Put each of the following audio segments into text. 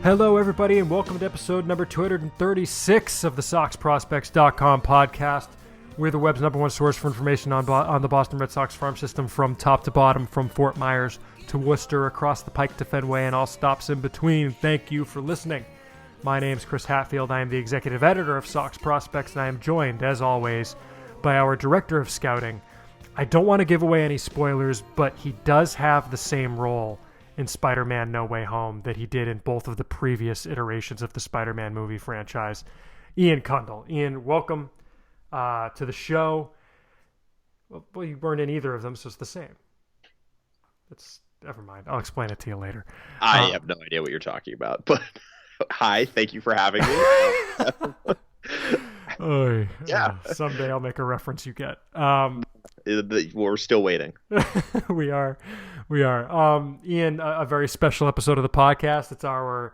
Hello, everybody, and welcome to episode number 236 of the SoxProspects.com podcast. We're the web's number one source for information on the Boston Red Sox farm system from top to bottom, from Fort Myers to Worcester, across the Pike to Fenway, and all stops in between. Thank you for listening. My name's Chris Hatfield. I am the executive editor of Sox Prospects, and I am joined, as always, by our director of scouting. I don't want to give away any spoilers, but he does have the same role in Spider-Man No Way Home that he did in both of the previous iterations of the Spider-Man movie franchise. Ian Cundall. Ian, welcome to the show. Well, you weren't in either of them, so it's the same. Never mind. I'll explain it to you later. I have no idea what you're talking about, but hi, thank you for having me. Yeah. Someday I'll make a reference you get. We're still waiting. We are. Ian, a very special episode of the podcast. It's our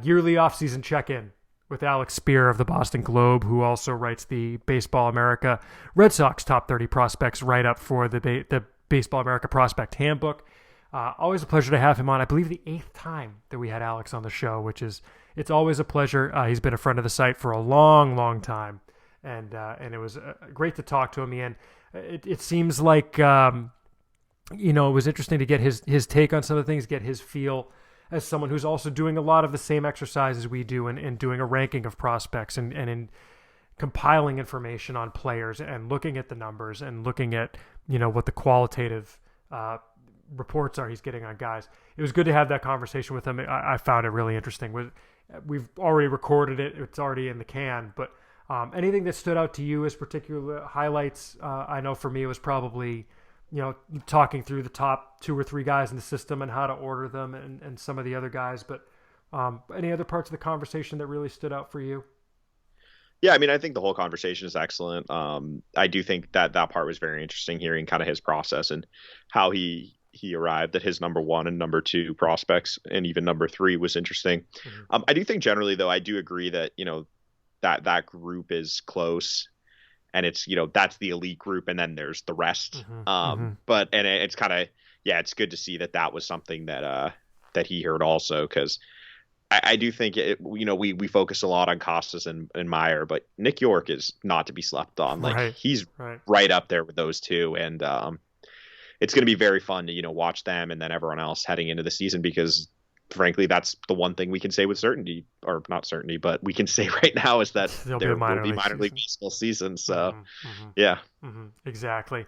yearly off-season check-in with Alex Speier of the Boston Globe, who also writes the Baseball America Red Sox Top 30 Prospects write-up for the Baseball America Prospect Handbook. Always a pleasure to have him on. I believe the 8th time that we had Alex on the show, it's always a pleasure. He's been a friend of the site for a long, long time, and it was great to talk to him, Ian. It seems like it was interesting to get his take on some of the things, get his feel as someone who's also doing a lot of the same exercises we do and doing a ranking of prospects and in compiling information on players and looking at the numbers and looking at, what the qualitative reports are he's getting on guys. It was good to have that conversation with him. I found it really interesting. We've already recorded it. It's already in the can, but anything that stood out to you as particular highlights? I know for me it was probably, talking through the top 2 or 3 guys in the system and how to order them and some of the other guys. But any other parts of the conversation that really stood out for you? Yeah, I think the whole conversation is excellent. I do think that part was very interesting, hearing kind of his process and how he arrived at his number 1 and number 2 prospects, and even number 3 was interesting. Mm-hmm. I do think generally, though, I do agree that, that group is close. And it's, that's the elite group, and then there's the rest. Mm-hmm. But it's kind of, it's good to see that was something that he heard also, because I do think we focus a lot on Costas and Meyer, but Nick York is not to be slept on. Like he's right up there with those two, and it's going to be very fun to watch them and then everyone else heading into the season, because frankly, that's the one thing we can say with certainty, or not certainty, but we can say right now is that there will be minor league baseball season. So, exactly.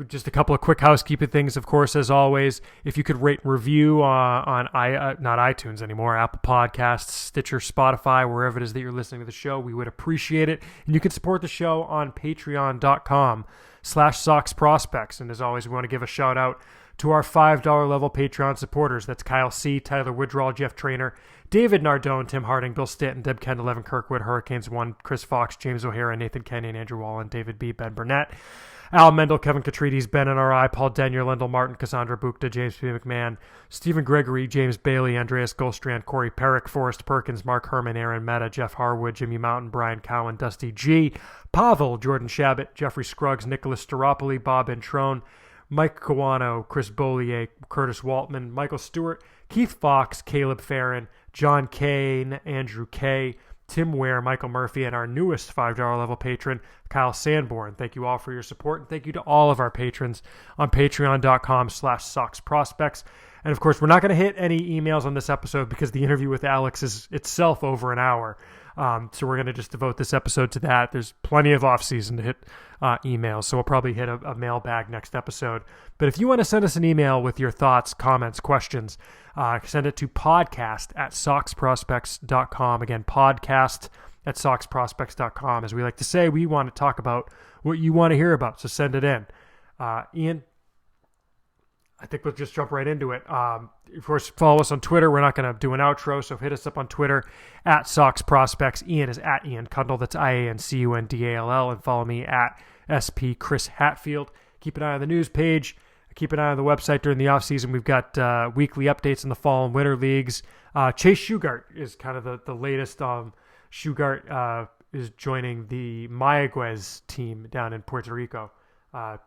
Just a couple of quick housekeeping things, of course, as always. If you could rate and review on not iTunes anymore, Apple Podcasts, Stitcher, Spotify, wherever it is that you're listening to the show, we would appreciate it. And you can support the show on patreon.com/SoxProspects. And as always, we want to give a shout out to our $5 level Patreon supporters. That's Kyle C., Tyler Woodrow, Jeff Trainer, David Nardone, Tim Harding, Bill Stanton, Deb Kendall, Evan Kirkwood, Hurricanes 1, Chris Fox, James O'Hara, Nathan Kenyon, Andrew Wallen, David B., Ben Burnett, Al Mendel, Kevin Catrides, Ben NRI, Paul Denyer, Lendl Martin, Cassandra Bukta, James P. McMahon, Stephen Gregory, James Bailey, Andreas Goldstrand, Corey Perrick, Forrest Perkins, Mark Herman, Aaron Meta, Jeff Harwood, Jimmy Mountain, Brian Cowan, Dusty G., Pavel, Jordan Shabbat, Jeffrey Scruggs, Nicholas Staropoli, Bob Introne, Mike Kawano, Chris Bollier, Curtis Waltman, Michael Stewart, Keith Fox, Caleb Farron, John Kane, Andrew K., Tim Ware, Michael Murphy, and our newest $5 level patron, Kyle Sanborn. Thank you all for your support, and thank you to all of our patrons on patreon.com/SoxProspects. And of course, we're not going to hit any emails on this episode because the interview with Alex is itself over an hour. So we're going to just devote this episode to that. There's plenty of off-season to hit emails, so we'll probably hit a mailbag next episode. But if you want to send us an email with your thoughts, comments, questions, send it to podcast@SoxProspects.com. Again, podcast@SoxProspects.com. As we like to say, we want to talk about what you want to hear about, so send it in. Ian, I think we'll just jump right into it. Of course, follow us on Twitter. We're not going to do an outro, so hit us up on Twitter @SoxProspects. Ian is @Ian Cundall. That's IANCUNDALL. And follow me @SP Chris Hatfield. Keep an eye on the news page. Keep an eye on the website during the offseason. We've got weekly updates in the fall and winter leagues. Chase Shugart is kind of the latest. Shugart is joining the Mayaguez team down in Puerto Rico.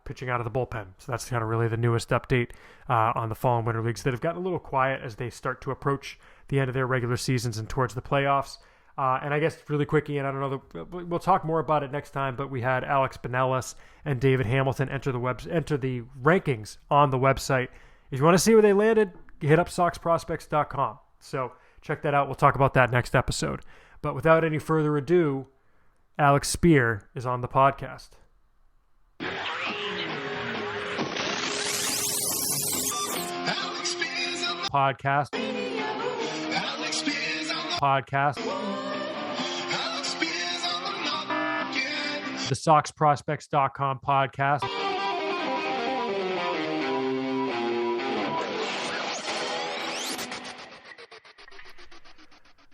pitching out of the bullpen. So that's kind of really the newest update on the fall and winter leagues that have gotten a little quiet as they start to approach the end of their regular seasons and towards the playoffs. And I guess really quick, Ian, I don't know, we'll talk more about it next time, but we had Alex Speier and David Hamilton enter the rankings on the website. If you want to see where they landed, hit up SoxProspects.com. So check that out. We'll talk about that next episode. But without any further ado, Alex Speier is on the podcast. Podcast. The SoxProspects.com podcast.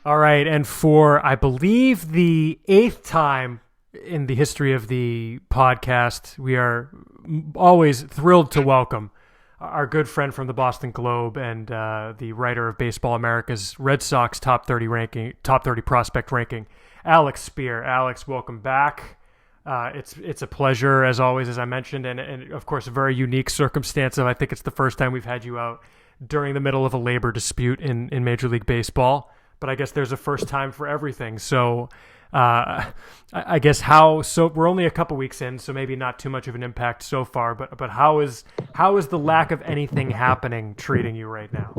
All right, and for, I believe, the 8th time in the history of the podcast, we are always thrilled to welcome our good friend from the Boston Globe and the writer of Baseball America's Red Sox top 30 prospect ranking, Alex Speier. Alex, welcome back. It's a pleasure, as always, as I mentioned, and of course, a very unique circumstance of I think it's the first time we've had you out during the middle of a labor dispute in Major League Baseball. But I guess there's a first time for everything. So I guess we're only a couple weeks in, so maybe not too much of an impact so far. But how is the lack of anything happening treating you right now?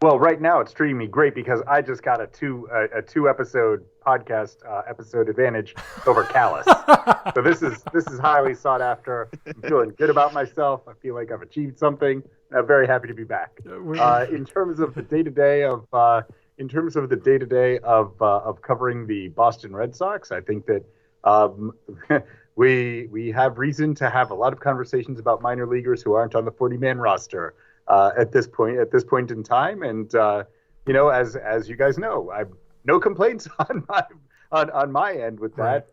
Well, right now it's treating me great because I just got a two episode podcast episode advantage over Callis. So this is highly sought after. I'm feeling good about myself. I feel like I've achieved something. I'm very happy to be back. In terms of the day-to-day of covering the Boston Red Sox, I think that we have reason to have a lot of conversations about minor leaguers who aren't on the 40-man roster at this point in time. And as you guys know, I've no complaints on my end with that.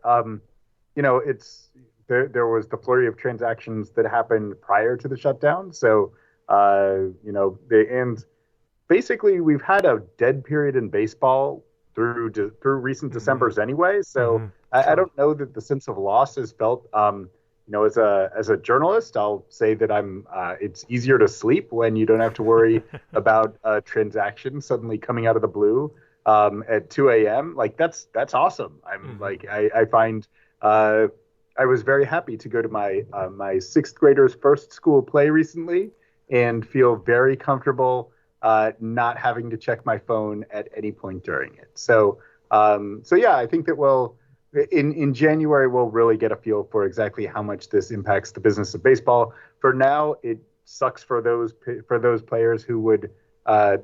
It's there was the flurry of transactions that happened prior to the shutdown, so and basically we've had a dead period in baseball through recent Decembers anyway. So I don't know that the sense of loss is felt. As a journalist, I'll say that it's easier to sleep when you don't have to worry about a transaction suddenly coming out of the blue at 2 a.m. Like that's awesome. I find I was very happy to go to my sixth grader's first school play recently and feel very comfortable not having to check my phone at any point during it. So yeah, I think that in January, we'll really get a feel for exactly how much this impacts the business of baseball. For now, it sucks for those players who would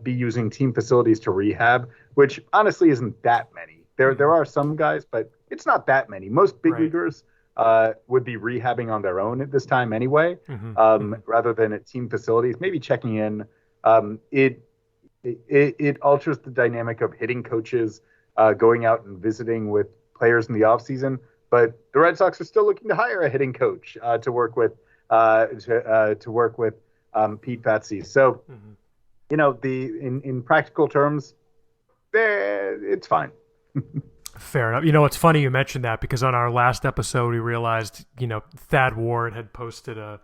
be using team facilities to rehab, which honestly isn't that many. There are some guys, but it's not that many. Most big leaguers would be rehabbing on their own at this time anyway, rather than at team facilities. Maybe checking in. It alters the dynamic of hitting coaches going out and visiting with players in the off season. But the Red Sox are still looking to hire a hitting coach to work with Pete Fatsi. So in practical terms, it's fine. Fair enough. It's funny you mentioned that because on our last episode, we realized, Thad Ward had posted on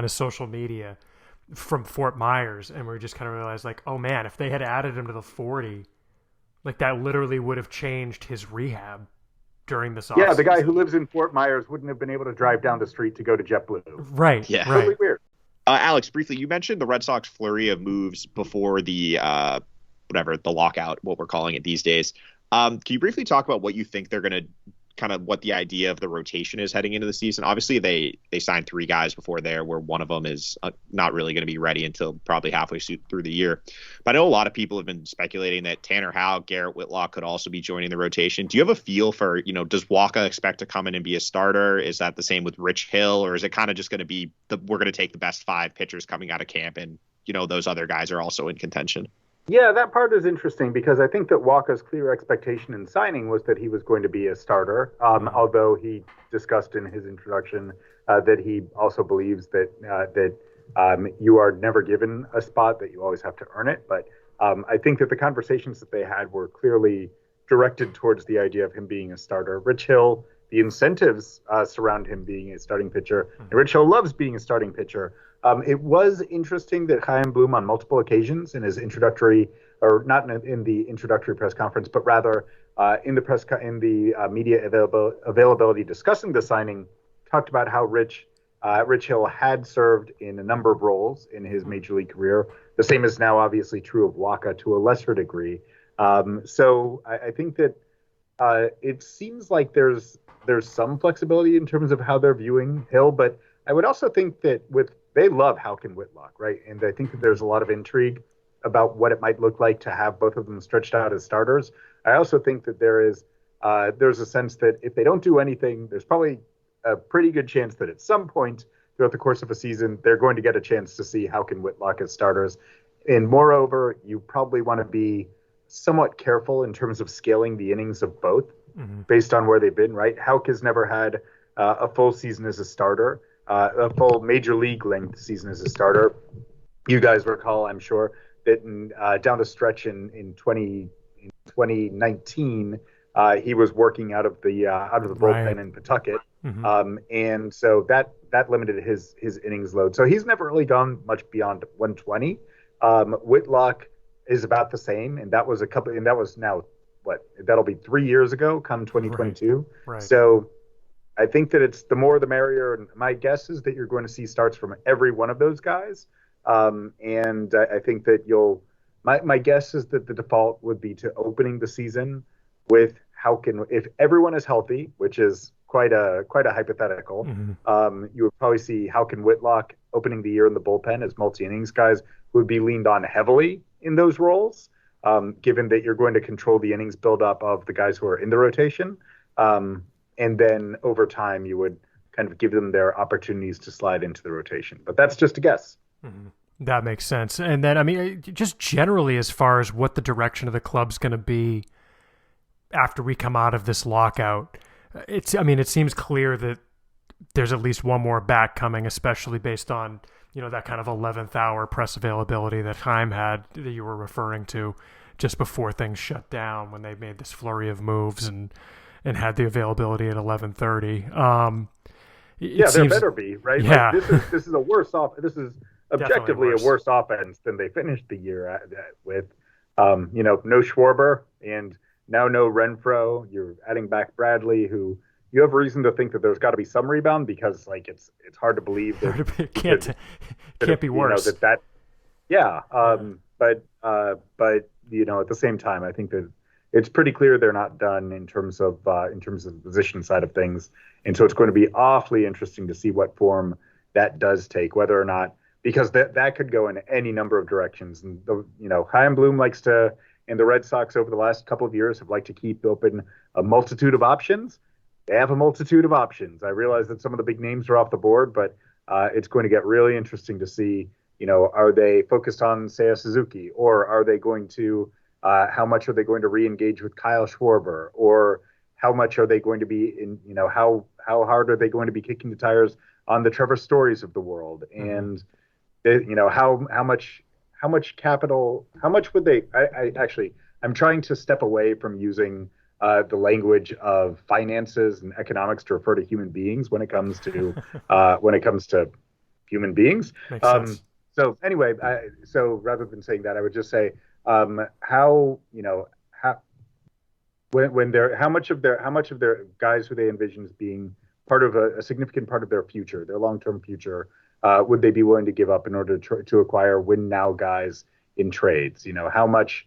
his social media from Fort Myers. And we just kind of realized like, oh man, if they had added him to the 40, like that literally would have changed his rehab during this offseason. Yeah. The guy who lives in Fort Myers wouldn't have been able to drive down the street to go to JetBlue. Right. Yeah. Right. Totally weird. Alex, briefly, you mentioned the Red Sox flurry of moves before the the lockout, what we're calling it these days. Can you briefly talk about what you think they're going to kind of what the idea of the rotation is heading into the season? Obviously, they signed 3 guys before there, where one of them is not really going to be ready until probably halfway through the year. But I know a lot of people have been speculating that Tanner Howe, Garrett Whitlock could also be joining the rotation. Do you have a feel for, does Waka expect to come in and be a starter? Is that the same with Rich Hill, or is it kind of just going to be we're going to take the best 5 pitchers coming out of camp and, those other guys are also in contention? Yeah, that part is interesting because I think that Waka's clear expectation in signing was that he was going to be a starter, although he discussed in his introduction that he also believes that you are never given a spot, that you always have to earn it. But I think that the conversations that they had were clearly directed towards the idea of him being a starter. Rich Hill, the incentives surround him being a starting pitcher. And Rich Hill loves being a starting pitcher. It was interesting that Chaim Bloom on multiple occasions in his introductory, or not in the introductory press conference, but rather in the media availability discussing the signing, talked about how Rich Hill had served in a number of roles in his major league career. The same is now obviously true of Waka to a lesser degree. So I think that it seems like there's some flexibility in terms of how they're viewing Hill, but I would also think that they love Houck and Whitlock, right? And I think that there's a lot of intrigue about what it might look like to have both of them stretched out as starters. I also think that there's a sense that if they don't do anything, there's probably a pretty good chance that at some point throughout the course of a season, they're going to get a chance to see Houck and Whitlock as starters. And moreover, you probably want to be somewhat careful in terms of scaling the innings of both based on where they've been, right? Houck has never had a full season as a starter, a full major league length season as a starter. You guys recall, I'm sure, that down the stretch in 2019, he was working out of the bullpen in Pawtucket. And so that limited his innings load. So he's never really gone much beyond 120. Whitlock is about the same, and that was now that'll be 3 years ago come 2022. Right. So I think that it's the more the merrier, and my guess is that you're going to see starts from every one of those guys. And I think that my guess is that the default would be to opening the season with if everyone is healthy, which is quite a hypothetical, you would probably see Houck and Whitlock opening the year in the bullpen as multi-innings guys who would be leaned on heavily in those roles, given that you're going to control the innings buildup of the guys who are in the rotation. And then over time, you would kind of give them their opportunities to slide into the rotation. But that's just a guess. That makes sense. And then, I mean, just generally as far as what the direction of the club's going to be after we come out of this lockout, it seems clear that there's at least one more back coming, especially based on, that kind of 11th hour press availability that Chaim had that you were referring to just before things shut down when they made this flurry of moves and had the availability at 11:30. There better be, right? Yeah. Like, this is a worse off. This is objectively a worse offense than they finished the year with. No Schwarber and now no Renfroe. You're adding back Bradley, who you have reason to think that there's got to be some rebound because it's hard to believe that it can't be worse. But at the same time, I think that it's pretty clear they're not done in terms of the position side of things, and so it's going to be awfully interesting to see what form that does take, whether or not, because that could go in any number of directions. And Chaim Bloom likes to, and the Red Sox over the last couple of years have liked to keep open a multitude of options. They have a multitude of options. I realize that some of the big names are off the board, but it's going to get really interesting to see, are they focused on Seiya Suzuki, or are they going to, how much are they going to re-engage with Kyle Schwarber, or how much are they going to be in, how hard are they going to be kicking the tires on the Trevor Stories of the world? And, how much capital, how much would they, I'm trying to step away from using the language of finances and economics to refer to human beings when it comes to human beings. Makes sense. So anyway, so rather than saying that, I would just say how much of their guys who they envision as being part of a significant part of their future, their long-term future, would they be willing to give up in order to acquire win now guys in trades? How much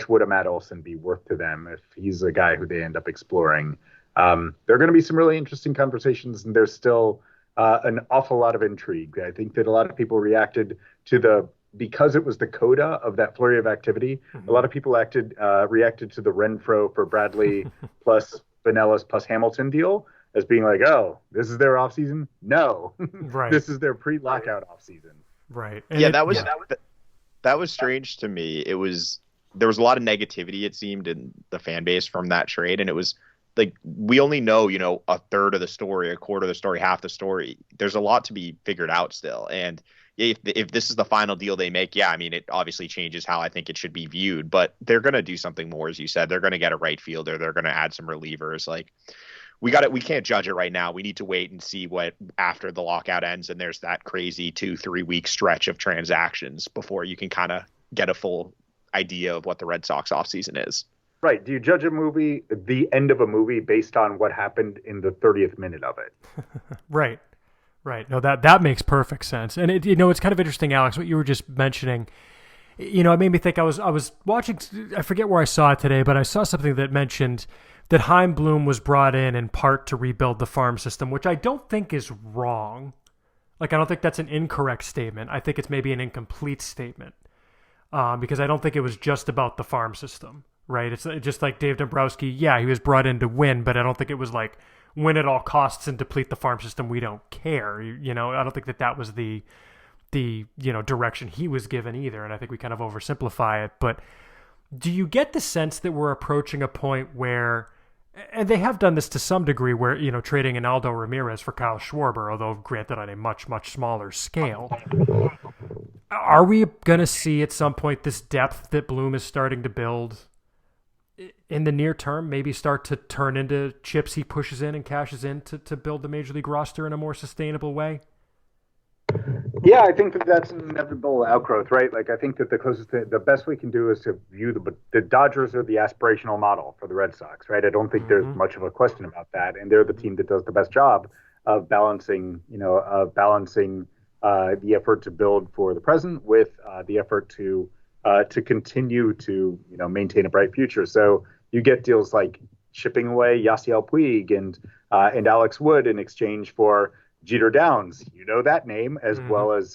would a Matt Olson be worth to them if he's a guy who they end up exploring? There are going to be some really interesting conversations, and there's still an awful lot of intrigue. I think that a lot of people reacted to because it was the coda of that flurry of activity. A lot of people reacted to the Renfroe for Bradley plus Vanellis plus Hamilton deal as being like, oh, this is their offseason? No. Right. This is their pre-lockout offseason. Right. And that was strange to me. There was a lot of negativity, it seemed, in the fan base from that trade, and it was like, we only know, a third of the story, a quarter of the story, half the story. There's a lot to be figured out still. And if this is the final deal they make, it obviously changes how I think it should be viewed, but they're going to do something more, as you said. They're going to get a right fielder. They're going to add some relievers. Like, we can't judge it right now. We need to wait and see what after the lockout ends and there's that crazy 2-3 week stretch of transactions before you can kind of get a full idea of what the Red Sox offseason is. Right. Do you judge the end of a movie based on what happened in the 30th minute of it? Right. No, that makes perfect sense. And it's kind of interesting, Alex, what you were just mentioning. It made me think. I was watching. I forget where I saw it today, but I saw something that mentioned that Chaim Bloom was brought in part to rebuild the farm system, which I don't think is wrong. Like, I don't think that's an incorrect statement. I think it's maybe an incomplete statement because I don't think it was just about the farm system, right? It's just like Dave Dombrowski. Yeah, he was brought in to win, but I don't think it was like win at all costs and deplete the farm system. We don't care. I don't think that was the direction he was given either. And I think we kind of oversimplify it. But do you get the sense that we're approaching a point where, and they have done this to some degree, where, trading Analdo Ramirez for Kyle Schwarber, although granted on a much, much smaller scale, are we going to see at some point this depth that Bloom is starting to build in the near term maybe start to turn into chips he pushes in and cashes in to build the Major League roster in a more sustainable way? Yeah, I think that's an inevitable outgrowth, right? Like, I think that the best we can do is to view the Dodgers are the aspirational model for the Red Sox, right? I don't think there's much of a question about that, and they're the team that does the best job of balancing the effort to build for the present with the effort to continue to maintain a bright future. So you get deals like shipping away Yasiel Puig and Alex Wood in exchange for Jeter Downs, that name, as well as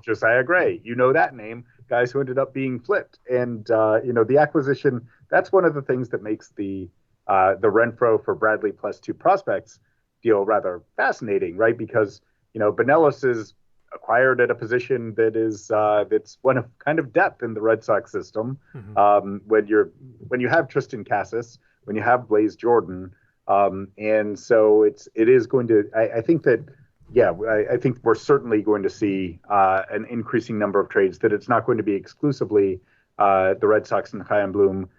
Josiah Gray, that name, guys who ended up being flipped. And the acquisition, that's one of the things that makes the Renfroe for Bradley plus 2 prospects deal rather fascinating, right? Because Benelis is acquired at a position that is that's one of kind of depth in the Red Sox system. When you have Tristan Cassis, when you have Blaze Jordan, and so it is going to. I think that. Yeah, I think we're certainly going to see an increasing number of trades. That it's not going to be exclusively the Red Sox and Chaim Bloom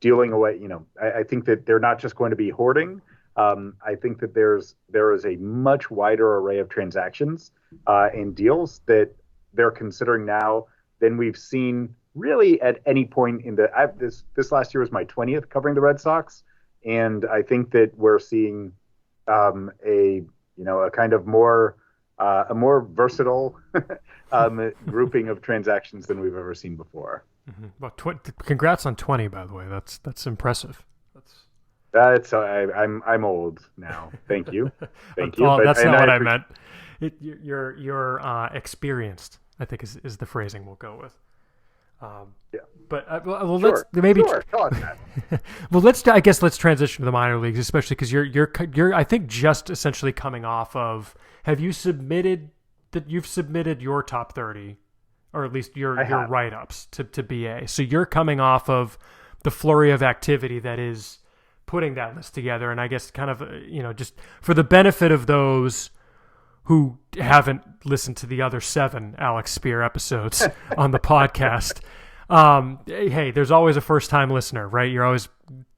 dealing away. I think that they're not just going to be hoarding. I think that there is a much wider array of transactions and deals that they're considering now than we've seen really at any point in this last year was my 20th covering the Red Sox, and I think that we're seeing a kind of a more versatile grouping of transactions than we've ever seen before. Well, congrats on 20, by the way. That's impressive. I'm old now. Thank you. Thank you. Well, that's not what I meant. You're experienced, I think is the phrasing we'll go with. Yeah. But well, sure, let's maybe. Sure. Well, let's transition to the minor leagues, especially because you're I think just essentially coming off of. Have you submitted that you've submitted your top 30, or at least your write-ups to BA? So you're coming off of the flurry of activity that is putting that list together, and I guess kind of just for the benefit of those who haven't listened to the other 7 Alex Speier episodes on the podcast. Hey, there's always a first-time listener, right? You're always,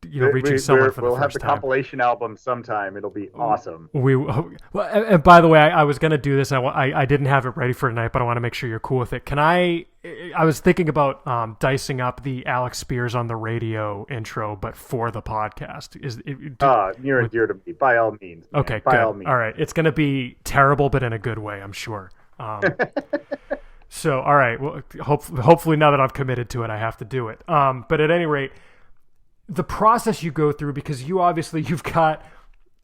reaching someone for the first time. We'll have the compilation album sometime. It'll be awesome. And by the way, I was going to do this. I didn't have it ready for tonight, but I want to make sure you're cool with it. I was thinking about dicing up the Alex Speiers on the radio intro, but for the podcast. Near and dear to me, by all means. Man. Okay, by good. all means. All right. It's going to be terrible, but in a good way, I'm sure. So, all right. Well, hopefully now that I've committed to it, I have to do it. But at any rate, the process you go through, because you've got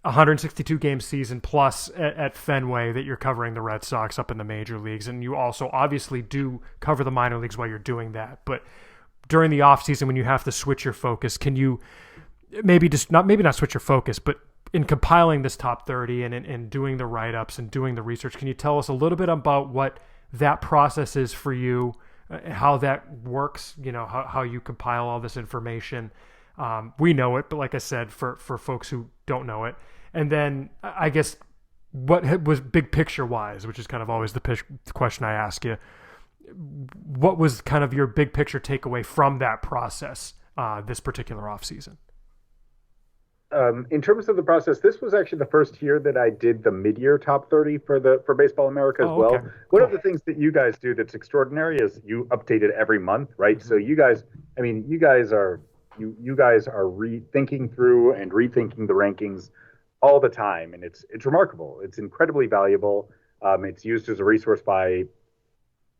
162 game season plus at Fenway that you're covering the Red Sox up in the major leagues. And you also obviously do cover the minor leagues while you're doing that. But during the off season, when you have to switch your focus, can you maybe not switch your focus, but in compiling this top 30 and doing the write-ups and doing the research, can you tell us a little bit about what that process is for you, how that works, how you compile all this information? We know it, but like I said, for folks who don't know it. And then I guess what was big picture wise, which is kind of always the question I ask you, what was kind of your big picture takeaway from that process this particular off season? In terms of the process, this was actually the first year that I did the mid-year top 30 for Baseball America as Oh, well. okay. One Cool. of the things that you guys do that's extraordinary is you update it every month, right? Mm-hmm. So you guys, I mean, you guys are rethinking through and rethinking the rankings all the time, and it's remarkable. It's incredibly valuable. It's used as a resource by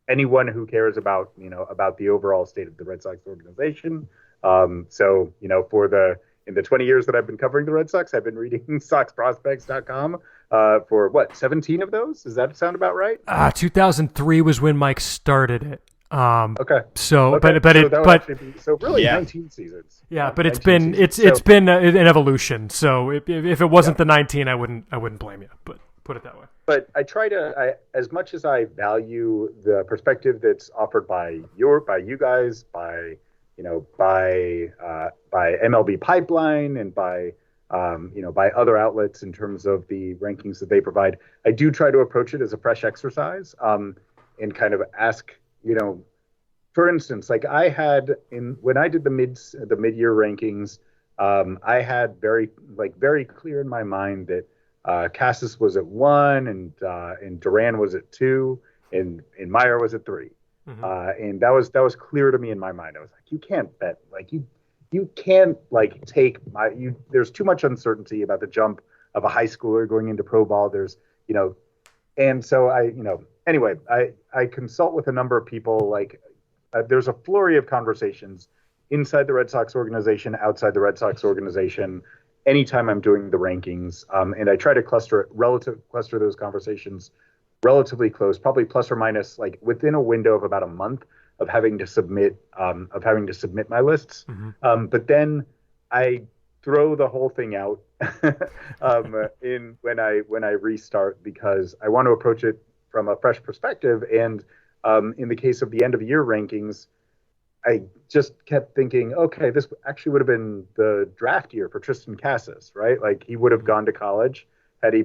anyone who cares about about the overall state of the Red Sox organization. So for the in the 20 years that I've been covering the Red Sox, I've been reading SoxProspects.com for what 17 of those. Does that sound about right? 2003 was when Mike started it. Okay. So, Okay. but so it, that would but actually be, so really Yeah. 19 seasons. yeah, but it's 19 been seasons. it's been an evolution. So if it wasn't the 19, I wouldn't blame you. But put it that way. But I try to, as much as I value the perspective that's offered by you guys, by by MLB Pipeline and by by other outlets in terms of the rankings that they provide, I do try to approach it as a fresh exercise, and kind of ask, for instance, like I had when I did the mid-year rankings, I had very clear in my mind that Cassis was at 1, and Duran was at 2, and Meyer was at 3. Mm-hmm. And that was clear to me in my mind. I was like, you can't bet, like you can't like take there's too much uncertainty about the jump of a high schooler going into pro ball. There's and so anyway, I consult with a number of people. Like there's a flurry of conversations inside the Red Sox organization, outside the Red Sox organization, anytime I'm doing the rankings, and I try to cluster those conversations relatively close, probably plus or minus, like within a window of about a month of having to submit my lists. Mm-hmm. But then I throw the whole thing out when I restart, because I want to approach it from a fresh perspective. And in the case of the end of year rankings, I just kept thinking, okay, this actually would have been the draft year for Tristan Cassis, right? Like he would have gone to college had he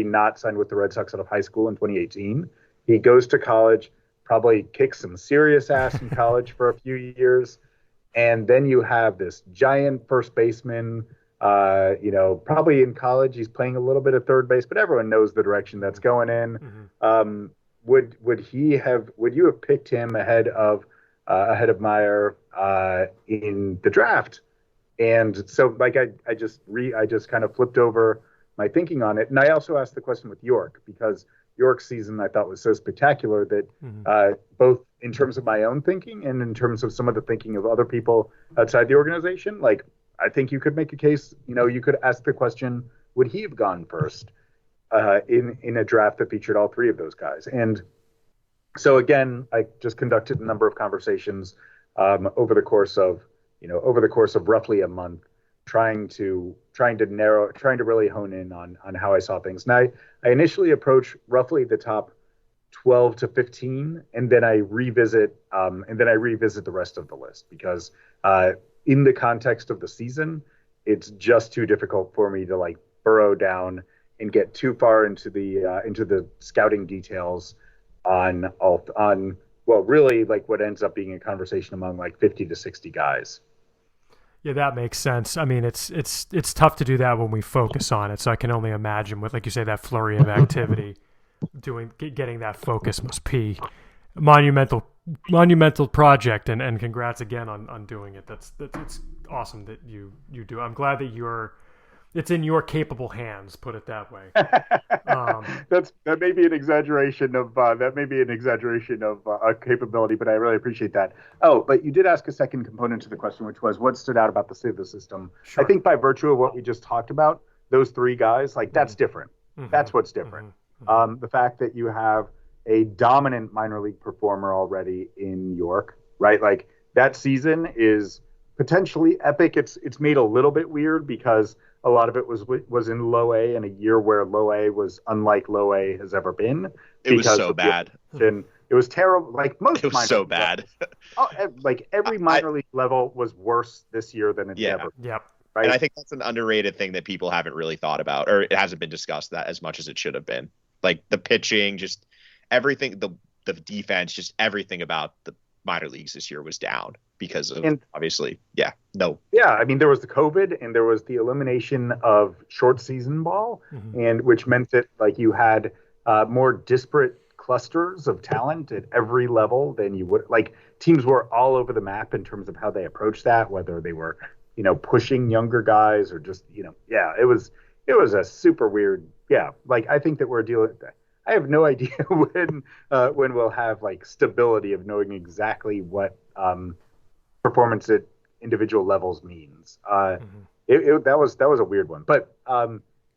not signed with the Red Sox out of high school in 2018. He goes to college, probably kicks some serious ass in college for a few years, and then you have this giant first baseman. Probably in college he's playing a little bit of third base, but everyone knows the direction that's going in. Mm-hmm. Would you have picked him ahead of Meyer in the draft? And so like I just kind of flipped over my thinking on it. And I also asked the question with York, because York's season I thought was so spectacular that both in terms of my own thinking and in terms of some of the thinking of other people outside the organization, like I think you could make a case, you could ask the question, would he have gone first in a draft that featured all three of those guys? And so again, I just conducted a number of conversations over the course of roughly a month, trying to really hone in on how I saw things. And I initially approach roughly the top 12 to 15, and then I revisit the rest of the list, because in the context of the season, it's just too difficult for me to like burrow down and get too far into the scouting details on really like what ends up being a conversation among like 50 to 60 guys. Yeah, that makes sense. I mean, it's tough to do that when we focus on it. So I can only imagine with, like you say, that flurry of activity, getting that focus must be monumental project. And congrats again on doing it. It's awesome that you do. I'm glad that it's in your capable hands. Put it that way. That may be an exaggeration of a capability, but I really appreciate that. Oh, but you did ask a second component to the question, which was what stood out about the state of the system. Sure. I think by virtue of what we just talked about, those three guys, like that's different. Mm-hmm. That's what's different. Mm-hmm. The fact that you have a dominant minor league performer already in York, right? Like that season is potentially epic. It's made a little bit weird because a lot of it was in low A, in a year where low A was unlike low A has ever been. It was so bad. And it was terrible. Like most, it was so bad. Like every minor league level was worse this year than it ever. Yep. Right? And I think that's an underrated thing that people haven't really thought about, or it hasn't been discussed that as much as it should have been. Like the pitching, just everything, the defense, just everything about the minor leagues this year was down because of And obviously, yeah, no. yeah, I mean, there was the COVID and there was the elimination of short season ball, and which meant that like you had more disparate clusters of talent at every level than you would. Like teams were all over the map in terms of how they approached that, whether they were, pushing younger guys or just, yeah, it was a super weird. Yeah, like I think that we're dealing. I have no idea when we'll have like stability of knowing exactly what performance at individual levels means. That was a weird one. But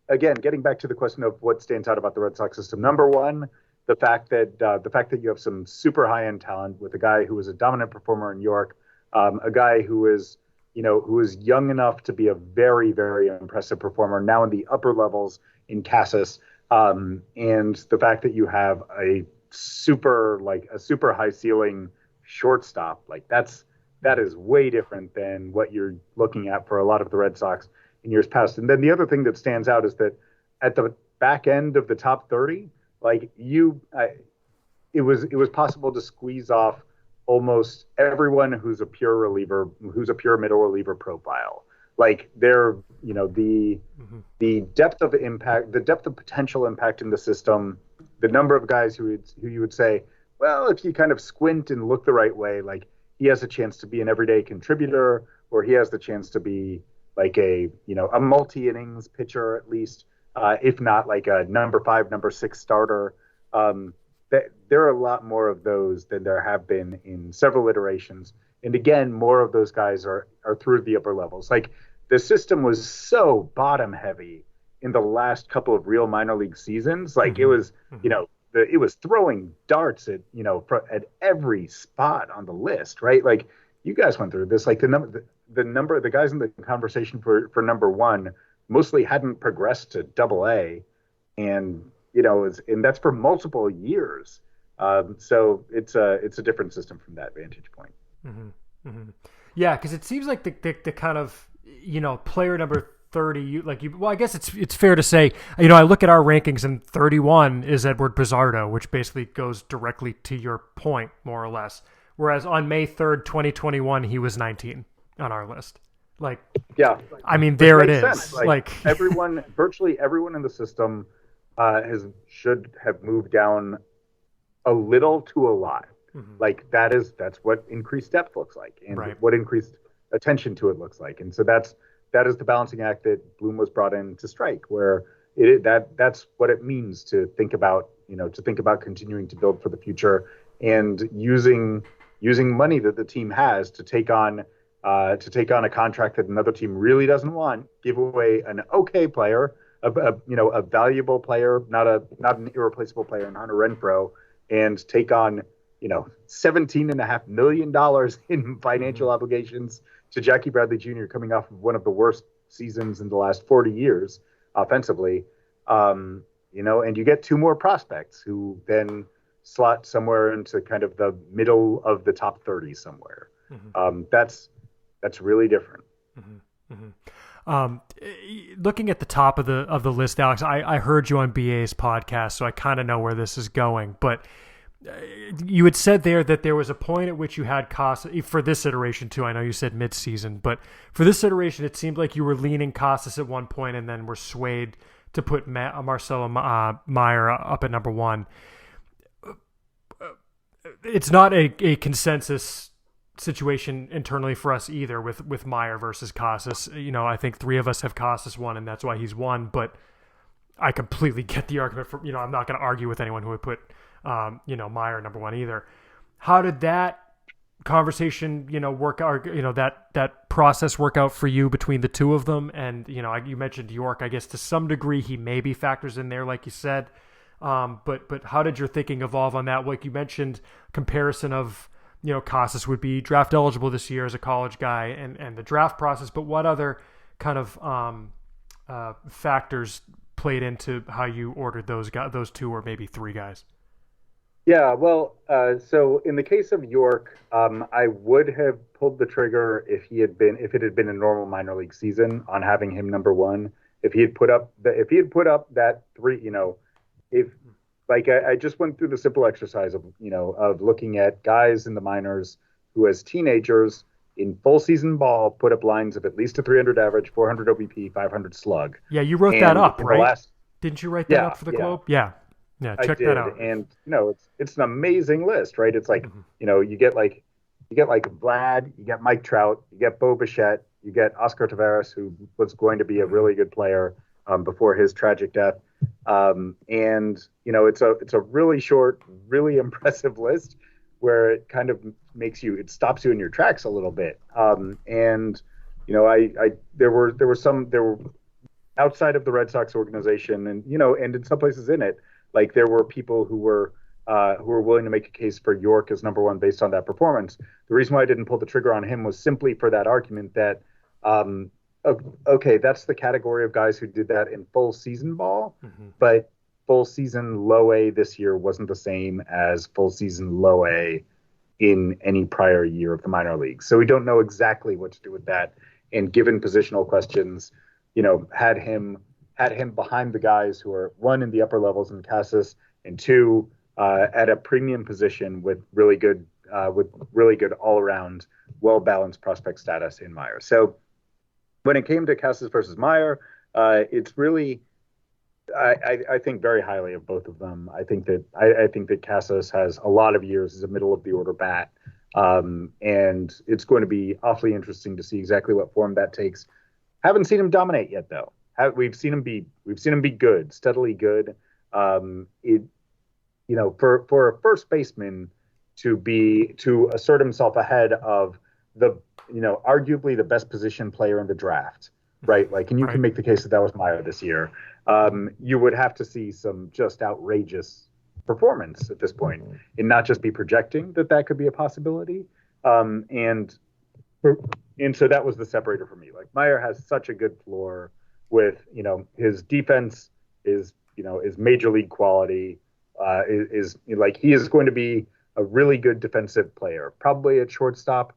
again, getting back to the question of what stands out about the Red Sox system, number one, the fact that you have some super high end talent with a guy who was a dominant performer in York, a guy who is young enough to be a very, very impressive performer now in the upper levels in Casas, and the fact that you have a super high ceiling shortstop, like that is way different than what you're looking at for a lot of the Red Sox in years past. And then the other thing that stands out is that at the back end of the top 30, like it was possible to squeeze off almost everyone who's a pure reliever, who's a pure middle reliever profile. Like they're, the depth of impact, the depth of potential impact in the system, the number of guys who you would say, well, if you kind of squint and look the right way, like he has a chance to be an everyday contributor, or he has the chance to be like a multi-innings pitcher at least, if not like a number 5, number 6 starter. There are a lot more of those than there have been in several iterations. And again, more of those guys are through the upper levels. Like the system was so bottom heavy in the last couple of real minor league seasons. Like it was, it was throwing darts at every spot on the list, right? Like you guys went through this. Like the number of the guys in the conversation for number one mostly hadn't progressed to AA, and and that's for multiple years. So it's a different system from that vantage point. Yeah, because it seems like the kind of player number 30, well, I guess it's fair to say, I look at our rankings and 31 is Edward Pizzardo, which basically goes directly to your point, more or less. Whereas on May 3rd, 2021, he was 19 on our list. Like, yeah, I mean, there it is. Like virtually everyone in the system should have moved down a little to a lot. Like that's what increased depth looks like, and what increased attention to it looks like. And so that is the balancing act that Bloom was brought in to strike, where that's what it means to think about continuing to build for the future and using money that the team has to take on a contract that another team really doesn't want, give away an okay player, a valuable player, not an irreplaceable player in Hunter Renfroe, and take on $17.5 million in financial obligations to Jackie Bradley Jr. coming off of one of the worst seasons in the last 40 years offensively, and you get 2 more prospects who then slot somewhere into kind of the middle of the top 30 somewhere. That's really different. Looking at the top of the list, Alex, I heard you on BA's podcast, so I kind of know where this is going, but you had said there that there was a point at which you had Casas for this iteration too. I know you said mid-season, but for this iteration, it seemed like you were leaning Casas at one point and then were swayed to put Marcelo Meyer up at number 1. It's not a consensus situation internally for us either with Meyer versus Casas. I think 3 of us have Casas 1, and that's why he's 1, but I completely get the argument for, I'm not going to argue with anyone who would put Meyer number 1 either. How did that conversation, work out, that process work out for you between the 2 of them? And, you mentioned York, I guess to some degree he maybe factors in there, like you said. But how did your thinking evolve on that? Like you mentioned, comparison of, Casas would be draft eligible this year as a college guy and the draft process, but what other kind of factors played into how you ordered those 2 or maybe 3 guys? Yeah, well, so in the case of York, I would have pulled the trigger if it had been a normal minor league season on having him number 1. If he had put up that 3, if like I just went through the simple exercise of of looking at guys in the minors who, as teenagers in full season ball, put up lines of at least a 300 average, 400 OBP, 500 slug. Yeah, you wrote that And up, in the right? last, Didn't you write that yeah, up for the yeah, Globe? Yeah. Yeah, I check that did. out. And it's an amazing list, right? It's like, Mhm. you get like Vlad, you get Mike Trout, you get Bo Bichette, you get Oscar Taveras, who was going to be a Mhm. really good player before his tragic death. And it's a really short, really impressive list where it kind of it stops you in your tracks a little bit. And I there were outside of the Red Sox organization, and in some places in it, like there were people who were willing to make a case for York as number one based on that performance. The reason why I didn't pull the trigger on him was simply for that argument that, um, okay, that's the category of guys who did that in full season ball, Mhm. but full season low A this year wasn't the same as full season low A in any prior year of the minor leagues. So we don't know exactly what to do with that. And given positional questions, had him behind the guys who are one in the upper levels in Casas and two at a premium position with really good all around well balanced prospect status in Meyer. So when it came to Casas versus Meyer, it's really I think very highly of both of them. I think that Casas has a lot of years as a middle of the order bat, and it's going to be awfully interesting to see exactly what form that takes. Haven't seen him dominate yet, though. We've seen him be good, steadily good. For a first baseman to assert himself ahead of the arguably the best position player in the draft, right? Like, and you can Right. make the case that that was Meyer this year. Mhm. You would have to see some just outrageous performance at this point, and not just be projecting that could be a possibility. Um, and and so that was the separator for me. Like, Meyer has such a good floor with his defense is major league quality. Like, he is going to be a really good defensive player, probably at shortstop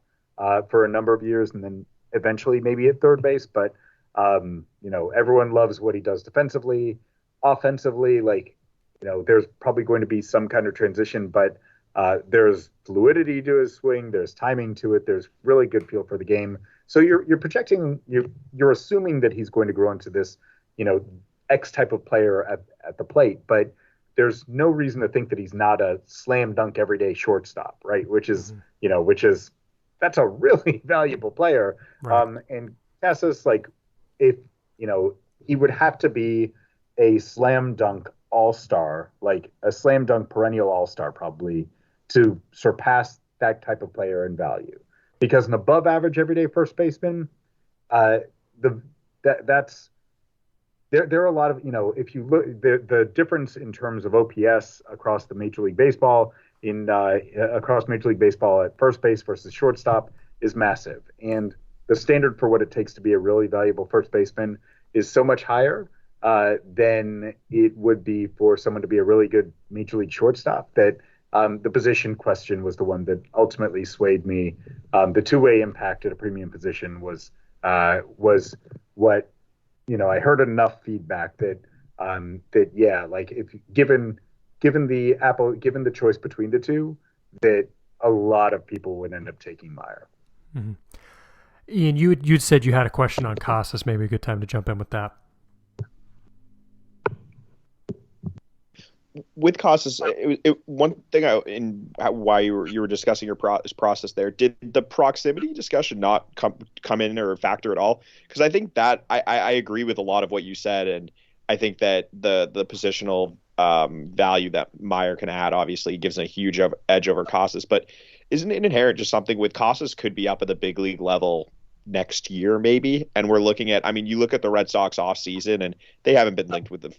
for a number of years, and then eventually maybe at third base. But everyone loves what he does defensively. Offensively, like, there's probably going to be some kind of transition, but there's fluidity to his swing. There's timing to it. There's really good feel for the game. So you're assuming that he's going to grow into this, you know, X type of player at the plate, but there's no reason to think that he's not a slam dunk everyday shortstop, right? Mhm. Which is that's a really valuable player. Right. And Casas, like, if you know, he would have to be a slam dunk all star, like a slam dunk perennial all star, probably to surpass that type of player in value. Because an above average everyday first baseman, uh, the that's there are a lot of if you look the difference in terms of OPS across the Major League Baseball across Major League Baseball at first base versus shortstop is massive, and the standard for what it takes to be a really valuable first baseman is so much higher than it would be for someone to be a really good Major League shortstop that the position question was the one that ultimately swayed me. The two-way impact at a premium position was what I heard enough feedback that yeah, like, if given the choice between the two, that a lot of people would end up taking Meyer. Mhm. Ian, you'd said you had a question on Casas. Maybe a good time to jump in with that. With Costas, one thing why you were discussing your process there, did the proximity discussion not come in or factor at all? Because I think that I agree with a lot of what you said, and I think that the positional value that Meyer can add obviously gives him a huge edge over Costas, but isn't it inherent just something with Costas could be up at the big league level next year maybe, and we're looking at, I mean, you look at the Red Sox offseason and they haven't been linked with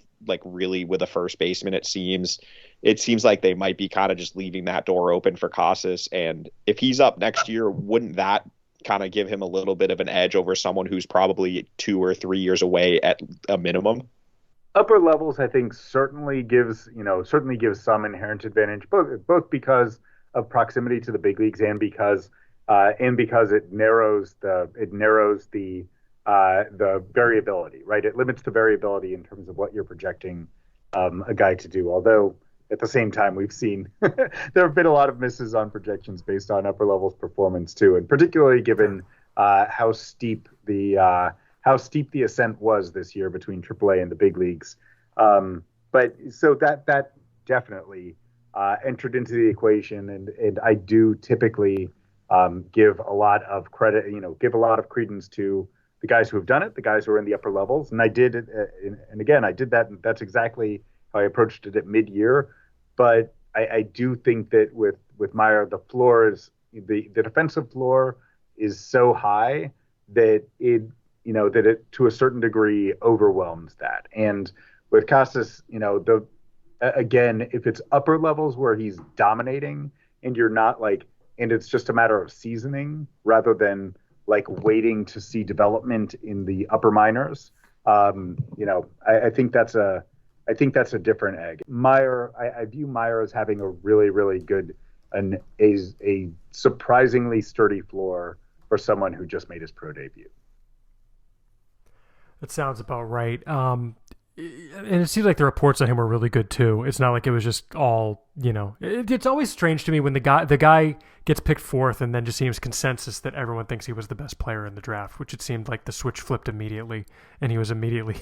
really with a first baseman. It seems like they might be kind of just leaving that door open for Casas, and if he's up next year, wouldn't that kind of give him a little bit of an edge over someone who's probably 2 or 3 years away at a minimum? Upper levels, I think, certainly gives some inherent advantage, both because of proximity to the big leagues and because it narrows the variability, right? It limits the variability in terms of what you're projecting a guy to do. Although at the same time, we've seen there have been a lot of misses on projections based on upper levels performance too, and particularly given how steep the ascent was this year between AAA and the big leagues. But so that definitely entered into the equation, and I do typically give a lot of credit, give a lot of credence to the guys who have done it, the guys who are in the upper levels, and I did it, and again, I did that, and that's exactly how I approached it at mid-year. But I do think that with Meyer, the floor is the defensive floor is so high that it to a certain degree overwhelms that. And with Casas, again, if it's upper levels where he's dominating and you're not and it's just a matter of seasoning rather than waiting to see development in the upper minors, I think that's a different egg. Meyer, I view Meyer as having a really, really good and a surprisingly sturdy floor for someone who just made his pro debut. That sounds about right. And it seems like the reports on him were really good too. It's not like it was just all, it's always strange to me when the guy gets picked fourth and then just seems consensus that everyone thinks he was the best player in the draft, which it seemed like the switch flipped immediately and he was immediately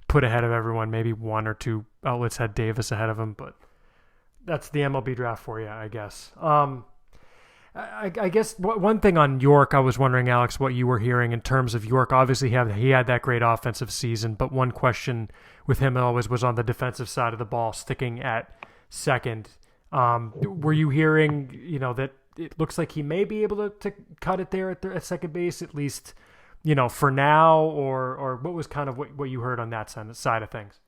put ahead of everyone. Maybe one or two outlets had Davis ahead of him, but that's the MLB draft for you, I guess. I guess one thing on York, I was wondering, Alex, what you were hearing in terms of York. Obviously, he had that great offensive season, but one question with him always was on the defensive side of the ball, sticking at second. Were you hearing, that it looks like he may be able to cut it there at second base, at least, for now, or what was kind of what you heard on that side of things?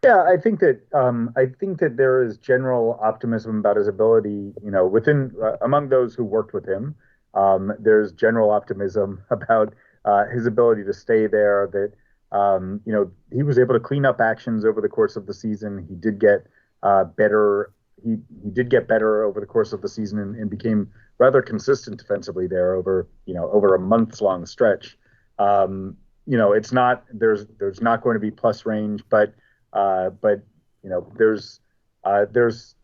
Yeah, I think that there is general optimism about his ability, within among those who worked with him. There's general optimism about his ability to stay there. That he was able to clean up actions over the course of the season. He did get better. He did get better over the course of the season and became rather consistent defensively there over a months long stretch. It's not there's not going to be plus range, but there's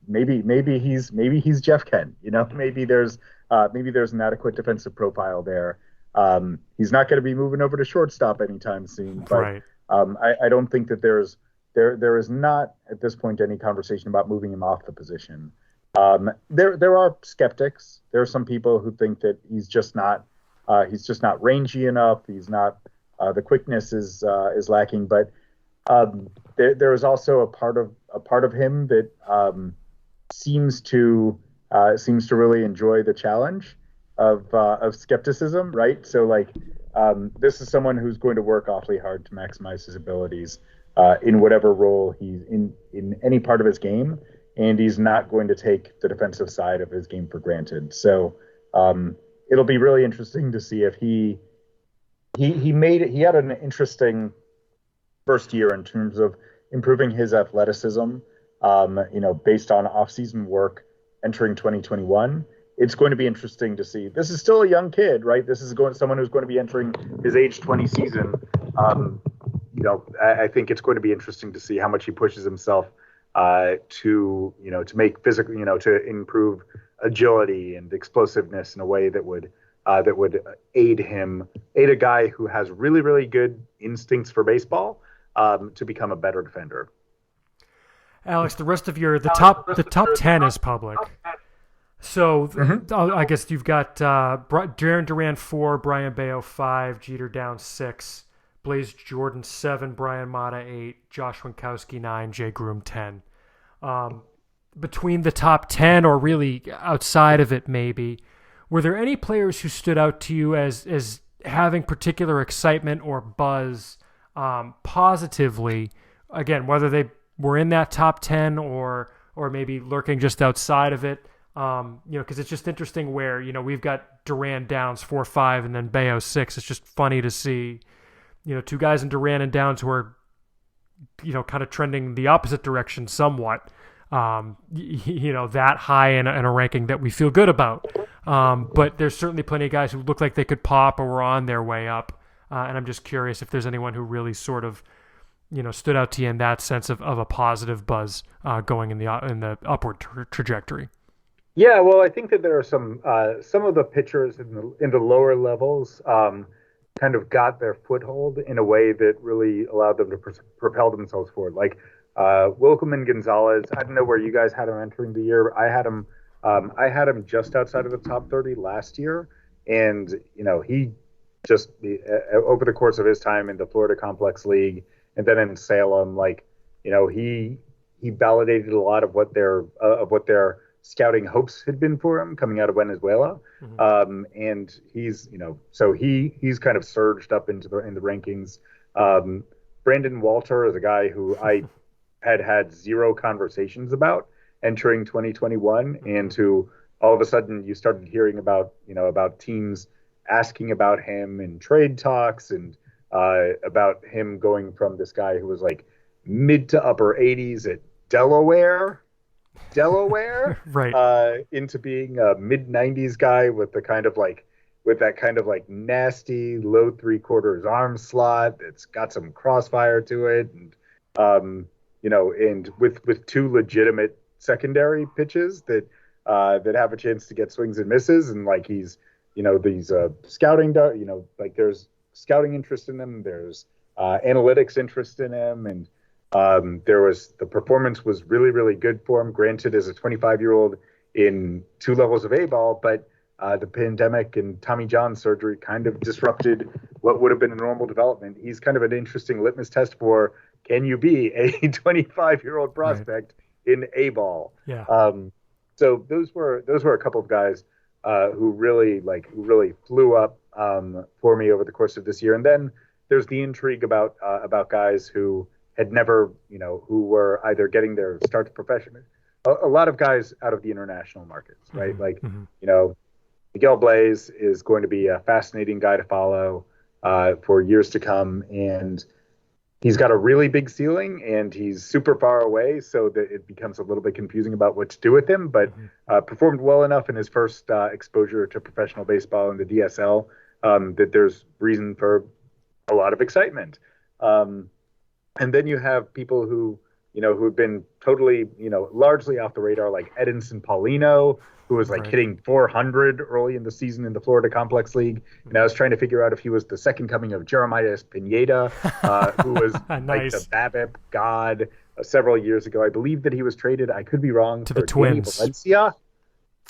maybe he's Jeff Kent, maybe there's an adequate defensive profile there. He's not going to be moving over to shortstop anytime soon, but right. I don't think that there is not at this point any conversation about moving him off the position. There are skeptics. There are some people who think that he's just not rangy enough. He's not the quickness is lacking, but there is also a part of him that seems to really enjoy the challenge of skepticism, right? So this is someone who's going to work awfully hard to maximize his abilities in whatever role he's in any part of his game, and he's not going to take the defensive side of his game for granted. So it'll be really interesting to see if he had an interesting first year in terms of improving his athleticism, based on off-season work entering 2021. It's going to be interesting to see. This is still a young kid, right? This is someone who's going to be entering his age 20 season. I think it's going to be interesting to see how much he pushes himself to make physical, to improve agility and explosiveness in a way that would aid a guy who has really, really good instincts for baseball to become a better defender. Alex, the rest of the top 10 is public. So I guess you've got Darren Duran 4, Brian Bayo 5, Jeter down 6, Blaze Jordan 7, Brian Mata 8, Josh Winkowski 9, Jay Groom 10. Between the top 10, or really outside of it maybe, were there any players who stood out to you as having particular excitement or buzz positively? Again, whether they were in that top 10 or maybe lurking just outside of it. Because it's just interesting where, we've got Duran Downs 4-5 and then Bayo 6. It's just funny to see, two guys in Duran and Downs who are, kind of trending the opposite direction somewhat, that high in a ranking that we feel good about. But there's certainly plenty of guys who look like they could pop or were on their way up. And I'm just curious if there's anyone who really sort of stood out to you in that sense of a positive buzz going in the upward trajectory? Yeah, well, I think that there are some of the pitchers in the lower levels kind of got their foothold in a way that really allowed them to propel themselves forward. Like Wilcom and Gonzalez, I don't know where you guys had him entering the year. I had him just outside of the top 30 last year, and he just over the course of his time in the Florida Complex League and then in Salem, he validated a lot of what their scouting hopes had been for him coming out of Venezuela. Mm-hmm. And he's kind of surged up in the rankings. Brandon Walter is a guy who I had zero conversations about entering 2021, and who all of a sudden you started hearing about teams asking about him in trade talks, and about him going from this guy who was like mid to upper 80s at Delaware, right, into being a mid 90s guy with that kind of nasty low 3/4 arm slot that's got some crossfire to it, and and with two legitimate secondary pitches that have a chance to get swings and misses, and he's these scouting, there's scouting interest in him, there's analytics interest in him, and the performance was really, really good for him. Granted, as a 25-year-old in 2 levels of A-ball, but the pandemic and Tommy John surgery kind of disrupted what would have been a normal development. He's kind of an interesting litmus test for, can you be a 25-year-old prospect in A-ball? Yeah. So those were a couple of guys who really flew up for me over the course of this year. And then there's the intrigue about guys who had never, who were either getting their start professionally. A lot of guys out of the international markets, right? Mm-hmm. Miguel Blaze is going to be a fascinating guy to follow for years to come, and he's got a really big ceiling, and he's super far away, so that it becomes a little bit confusing about what to do with him, but performed well enough in his first exposure to professional baseball in the DSL that there's reason for a lot of excitement. And then you have people who have been totally, largely off the radar, like Edinson Paulino, who was hitting 400 early in the season in the Florida Complex League. And I was trying to figure out if he was the second coming of Jeremiah Pineda, who was nice. The BABIP god several years ago. I believe that he was traded, I could be wrong, to the Twins. Valencia.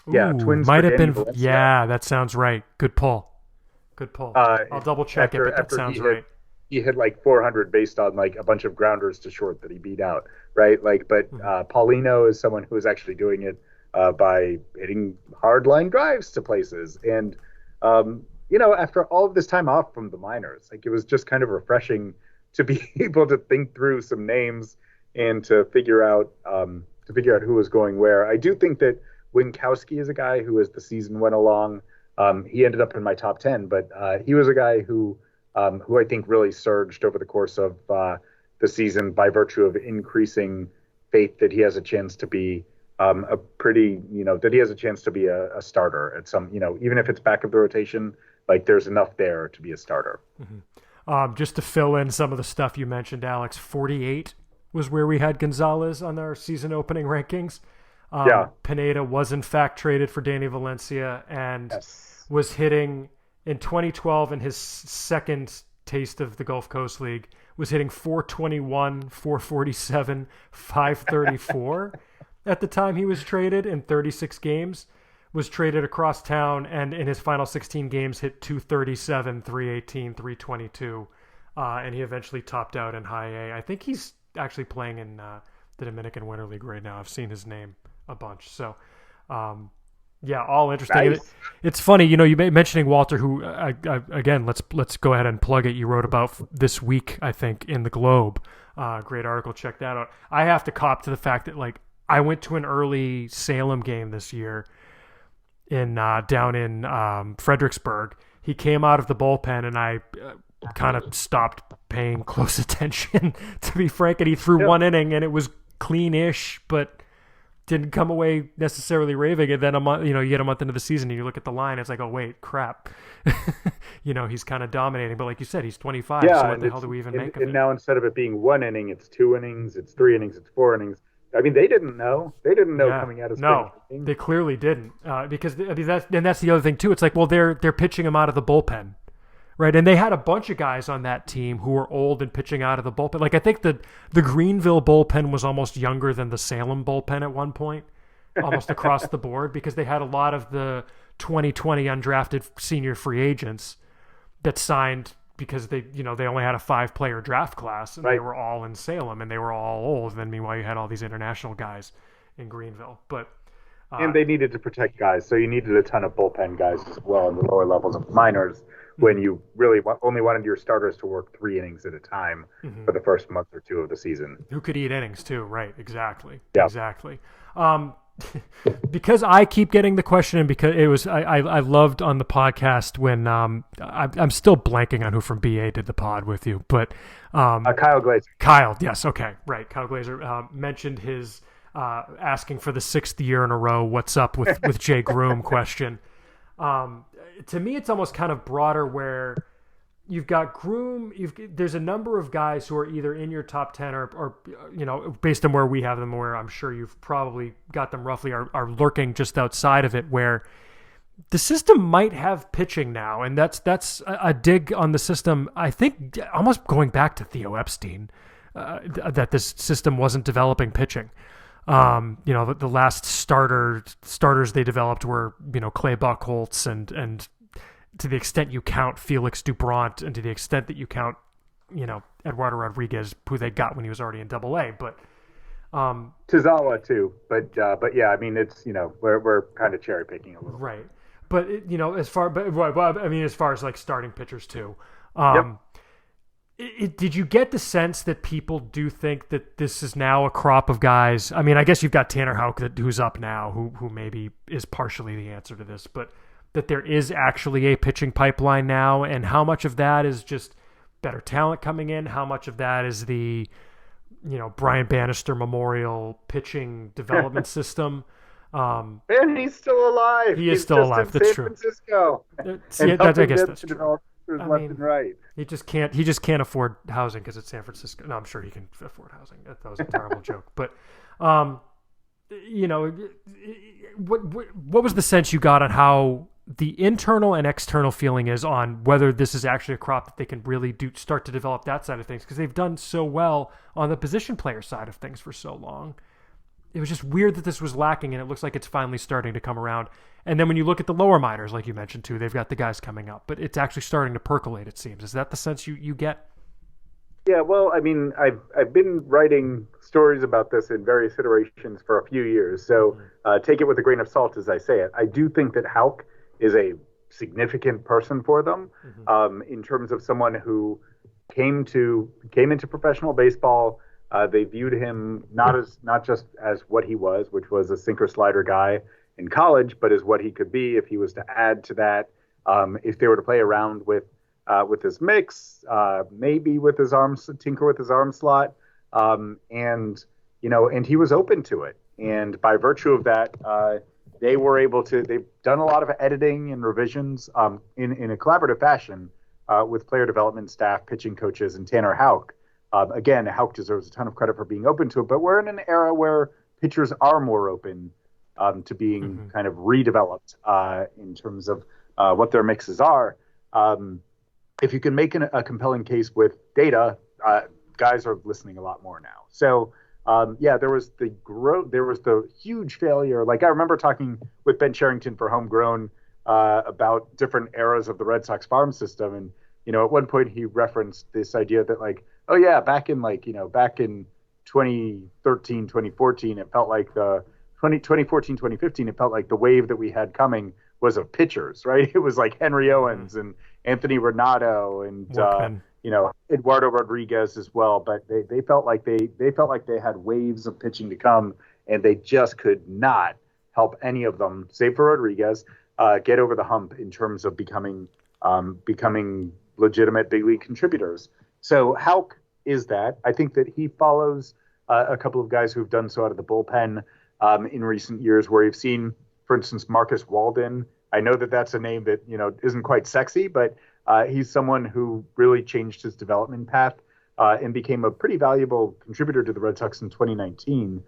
Ooh, yeah, Twins might have been. Valencia. Yeah, that sounds right. Good pull. I'll double check it, but that sounds right. He hit 400 based on a bunch of grounders to short that he beat out, right? But Paulino is someone who is actually doing it by hitting hard line drives to places. And, after all of this time off from the minors, it was just kind of refreshing to be able to think through some names and to figure out who was going where. I do think that Winkowski is a guy who, as the season went along, he ended up in my top 10, but he was a guy who I think really surged over the course of the season by virtue of increasing faith that he has a chance to be a starter at some, even if it's back of the rotation, there's enough there to be a starter. Mm-hmm. Just to fill in some of the stuff you mentioned, Alex, 48 was where we had Gonzalez on our season opening rankings. Pineda was in fact traded for Danny Valencia and was hitting in 2012 in his second taste of the Gulf Coast League, was hitting 421, 447, 534 at the time he was traded in 36 games, was traded across town, and in his final 16 games hit 237, 318, 322, and he eventually topped out in high A. I think he's actually playing in the Dominican Winter League right now. I've seen his name a bunch. So, all interesting. Nice. It's funny, you mentioning Walter, who again, let's go ahead and plug it. You wrote about this week, I think, in the Globe. Great article. Check that out. I have to cop to the fact that I went to an early Salem game this year down in Fredericksburg. He came out of the bullpen, and I kind of stopped paying close attention, to be frank. And he threw one inning, and it was clean-ish, but didn't come away necessarily raving. And then you get a month into the season and you look at the line, it's like, oh wait, crap. He's kind of dominating. But like you said, he's 25. Yeah, so what the hell do we even make of it? And now instead of it being 1 inning, it's 2 innings, it's 3 innings, it's 4 innings. I mean, they didn't know. They didn't know coming out of spring training. They clearly didn't. Because that's the other thing too. It's like, well, they're pitching him out of the bullpen. Right, and they had a bunch of guys on that team who were old and pitching out of the bullpen. Like I think the Greenville bullpen was almost younger than the Salem bullpen at one point, almost across the board, because they had a lot of the 2020 undrafted senior free agents that signed because they only had a 5-player draft class, and they were all in Salem and they were all old. And then meanwhile you had all these international guys in Greenville, but. And they needed to protect guys, so you needed a ton of bullpen guys as well in the lower levels of minors when you really only wanted your starters to work 3 innings at a time for the first month or 2 of the season. Who could eat innings too, right? Exactly. Yep. Exactly. Because I keep getting the question, and because it was I loved on the podcast when I'm still blanking on who from BA did the pod with you, but Kyle Glazer. Kyle, yes, okay, right. Kyle Glazer mentioned his asking for the 6th year in a row, what's up with Jay Groom question. To me, it's almost kind of broader where you've got Groom. There's a number of guys who are either in your top 10 or based on where we have them, where I'm sure you've probably got them roughly, are lurking just outside of it, where the system might have pitching now. And that's a dig on the system. I think almost going back to Theo Epstein, that this system wasn't developing pitching. The last starters they developed were, Clay Buchholz and to the extent you count Felix Dubront, and to the extent that you count, Eduardo Rodriguez, who they got when he was already in AA, but Tazawa too. But yeah, I mean, it's, we're kind of cherry picking a little. Right. But as far as like starting pitchers too, did you get the sense that people do think that this is now a crop of guys? I mean, I guess you've got Tanner Houck who's up now, who maybe is partially the answer to this, but that there is actually a pitching pipeline now, and how much of that is just better talent coming in? How much of that is the, Brian Bannister Memorial pitching development system? And he's still alive. He's still alive. That's true. San Francisco. I guess that's true. Left and right. He just can't afford housing because it's San Francisco. No, I'm sure he can afford housing. That was a terrible joke. But, what was the sense you got on how the internal and external feeling is on whether this is actually a crop that they can really start to develop that side of things? Because they've done so well on the position player side of things for so long. It was just weird that this was lacking, and it looks like it's finally starting to come around. And then when you look at the lower minors, like you mentioned too, they've got the guys coming up, but it's actually starting to percolate, it seems. Is that the sense you get? Yeah, well, I mean, I've been writing stories about this in various iterations for a few years, so take it with a grain of salt as I say it. I do think that Houck is a significant person for them, in terms of someone who came into professional baseball. They viewed him not just as what he was, which was a sinker slider guy in college, but as what he could be if he was to add to that. If they were to play around with his mix, maybe with his arms, tinker with his arm slot, and he was open to it. And by virtue of that, they were able to. They've done a lot of editing and revisions in a collaborative fashion with player development staff, pitching coaches, and Tanner Houck. Again, Houck deserves a ton of credit for being open to it, but we're in an era where pitchers are more open to being kind of redeveloped in terms of what their mixes are. If you can make a compelling case with data, guys are listening a lot more now. So, there was the huge failure. Like I remember talking with Ben Sherrington for Homegrown about different eras of the Red Sox farm system, and at one point he referenced this idea that oh yeah, back in 2013, 2014, it felt like 2014, 2015, it felt like the wave that we had coming was of pitchers, right? It was like Henry Owens and Anthony Renato and Eduardo Rodriguez as well. But they felt like they had waves of pitching to come, and they just could not help any of them, save for Rodriguez, get over the hump in terms of becoming legitimate big league contributors. So Houck is that. I think that he follows a couple of guys who've done so out of the bullpen. in recent years, where you've seen, for instance, Marcus Walden. I know that that's a name that isn't quite sexy, but he's someone who really changed his development path and became a pretty valuable contributor to the Red Sox in 2019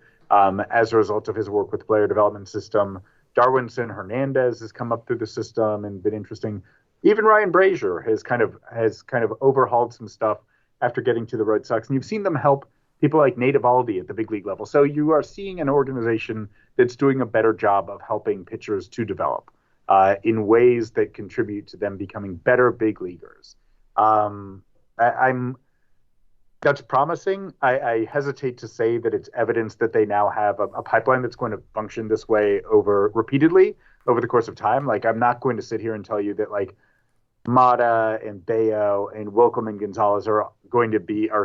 as a result of his work with the player development system. Darwinson Hernandez has come up through the system and been interesting. Even Ryan Brazier has kind of overhauled some stuff after getting to the Red Sox, and you've seen them help people like Nate Eovaldi at the big league level. So you are seeing an organization that's doing a better job of helping pitchers to develop in ways that contribute to them becoming better big leaguers. That's promising. I hesitate to say that it's evidence that they now have a pipeline that's going to function this way repeatedly over the course of time. Like, I'm not going to sit here and tell you that like Mata and Bayo and Wilcom and Gonzalez are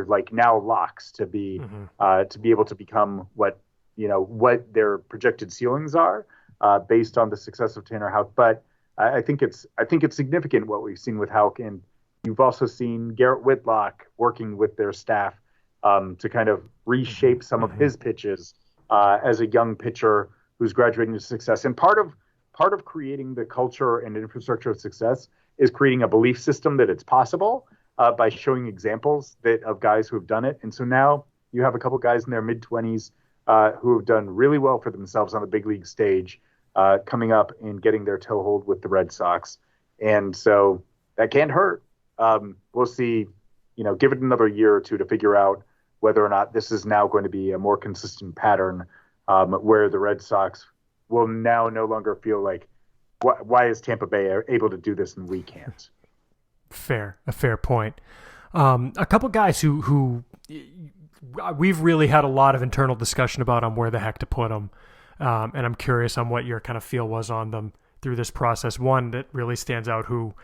like now locks to be able to become what their projected ceilings are based on the success of Tanner Houck. But I think it's significant what we've seen with Houck, and you've also seen Garrett Whitlock working with their staff to kind of reshape some of his pitches as a young pitcher who's graduating to success. And part of creating the culture and infrastructure of success is creating a belief system that it's possible by showing examples of guys who have done it. And so now you have a couple guys in their mid-20s who have done really well for themselves on the big league stage, coming up and getting their toehold with the Red Sox. And so that can't hurt. We'll see, give it another year or two to figure out whether or not this is now going to be a more consistent pattern where the Red Sox will now no longer feel like, why is Tampa Bay able to do this and we can't? A fair point. A couple guys who we've really had a lot of internal discussion about on where the heck to put them, and I'm curious on what your kind of feel was on them through this process. One that really stands out, who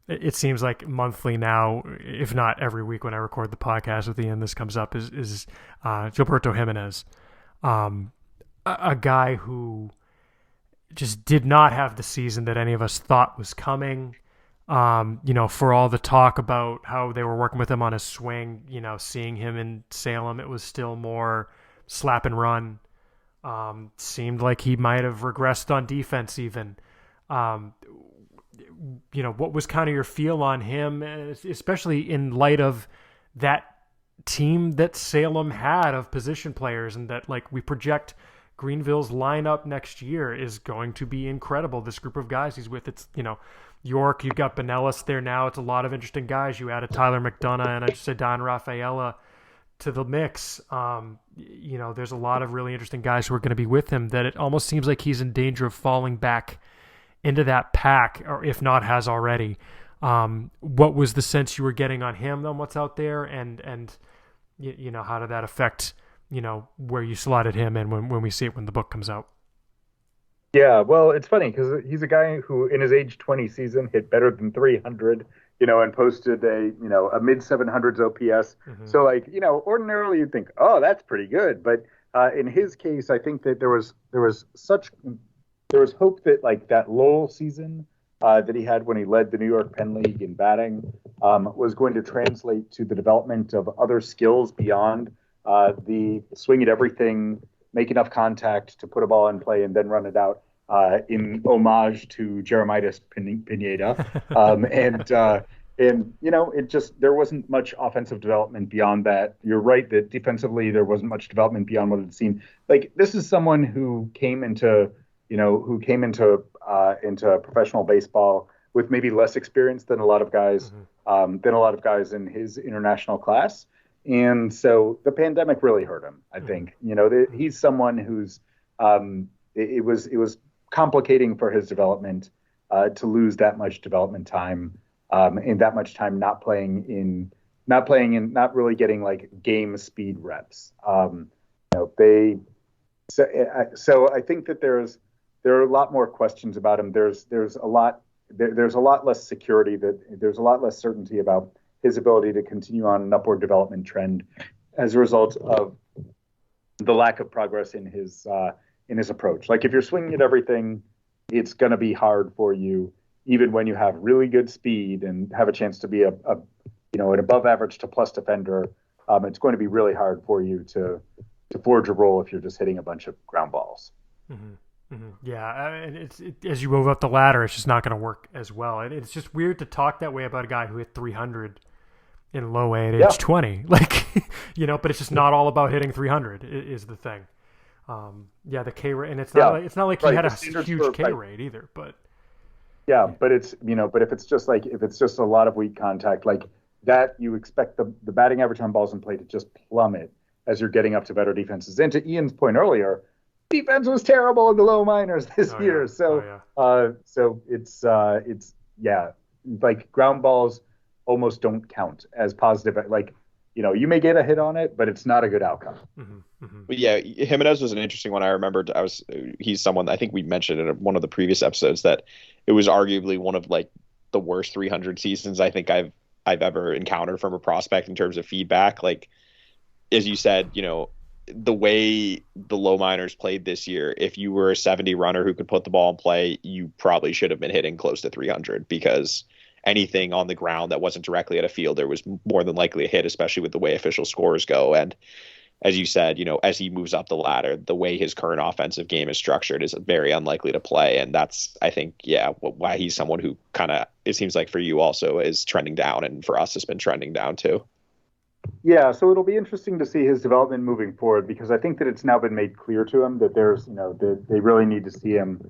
it seems like monthly now, if not every week when I record the podcast with Ian, this comes up, is Gilberto Jimenez, a guy who just did not have the season that any of us thought was coming. For all the talk about how they were working with him on his swing, seeing him in Salem, it was still more slap and run. Seemed like he might have regressed on defense even. What was kind of your feel on him, especially in light of that team that Salem had of position players, and that like we project Greenville's lineup next year is going to be incredible. This group of guys he's with, it's, York, you've got Benelis there now. It's a lot of interesting guys. You added Tyler McDonough and I just said Don Rafaela to the mix. There's a lot of really interesting guys who are going to be with him that it almost seems like he's in danger of falling back into that pack, or if not has already. What was the sense you were getting on him, on what's out there, and how did that affect where you slotted him in when we see it when the book comes out? Yeah, well, it's funny because he's a guy who in his age 20 season hit better than 300, and posted a mid 700s OPS. So ordinarily you'd think, oh, that's pretty good. But in his case, I think that there was hope that like that lull season that he had when he led the New York Penn League in batting was going to translate to the development of other skills beyond the swing at everything, make enough contact to put a ball in play and then run it out in homage to Jeremiah Pineda. There wasn't much offensive development beyond that. You're right that defensively there wasn't much development beyond what it seemed. Like, this is someone who came into professional baseball with maybe less experience than a lot of guys in his international class. And so the pandemic really hurt him, I think. He's someone who's it was complicating for his development to lose that much development time and that much time not really getting like game speed reps. So I think that there are a lot more questions about him. There's a lot less security, there's a lot less certainty about his ability to continue on an upward development trend as a result of the lack of progress in his approach. Like, if you're swinging at everything, it's going to be hard for you, even when you have really good speed and have a chance to be an above average to plus defender. It's going to be really hard for you to forge a role if you're just hitting a bunch of ground balls. Mm-hmm. Mm-hmm. Yeah, and as you move up the ladder, it's just not going to work as well. It's just weird to talk that way about a guy who hit 300 in low A at age 20, like, but it's just not all about hitting 300 is the thing. The K rate, and it's not like he had a huge K rate either, but. Yeah, but it's, but if it's just a lot of weak contact like that, you expect the batting average on balls in play to just plummet as you're getting up to better defenses. And to Ian's point earlier, defense was terrible in the low minors this year. So, so it's like ground balls almost don't count as positive. Like, you may get a hit on it, but it's not a good outcome. Mm-hmm, mm-hmm. But yeah, Jimenez was an interesting one. I remember he's someone, I think we mentioned in one of the previous episodes that it was arguably one of like the worst 300 seasons I think I've ever encountered from a prospect in terms of feedback. Like, as you said, the way the low minors played this year, if you were a 70 runner who could put the ball in play, you probably should have been hitting close to 300 because anything on the ground that wasn't directly at a fielder was more than likely a hit, especially with the way official scores go. And as you said, as he moves up the ladder, the way his current offensive game is structured is very unlikely to play. And that's, I think, why he's someone who kind of, it seems like for you also is trending down. And for us, has been trending down too. Yeah. So it'll be interesting to see his development moving forward, because I think that it's now been made clear to him that there's, that they really need to see him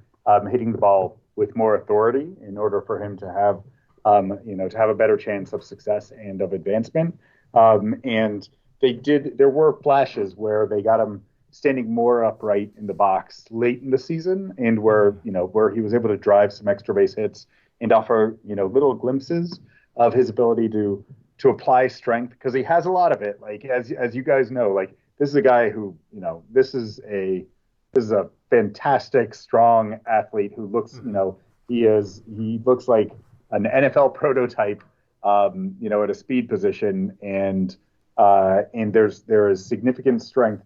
hitting the ball with more authority in order for him to have, to have a better chance of success and of advancement. And there were flashes where they got him standing more upright in the box late in the season, and where he was able to drive some extra base hits and offer, little glimpses of his ability to apply strength, because he has a lot of it. Like, as you guys know, like, this is a guy who, this is a fantastic, strong athlete who looks, he looks like an NFL prototype, at a speed position, and there is significant strength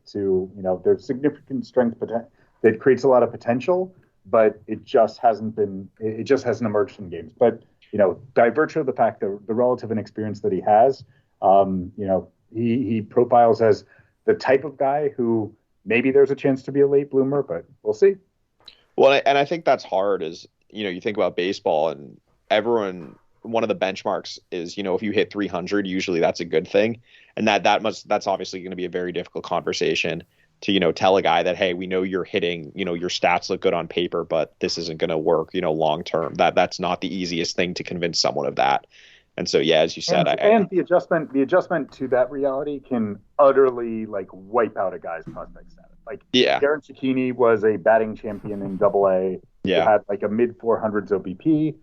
that creates a lot of potential, but it just hasn't emerged in games. But by virtue of the fact that the relative inexperience that he has, he profiles as the type of guy who maybe there's a chance to be a late bloomer, but we'll see. Well, and I think that's hard. Is you think about baseball, and one of the benchmarks is, if you hit 300, usually that's a good thing. And that's obviously going to be a very difficult conversation to, tell a guy that, hey, we know you're hitting, your stats look good on paper, but this isn't going to work, long term. That's not the easiest thing to convince someone of that. And so, yeah, as you said, the adjustment to that reality can utterly wipe out a guy's prospect status. Darren Cicchini was a batting champion in Double-A. Yeah. He had a mid 400s OBP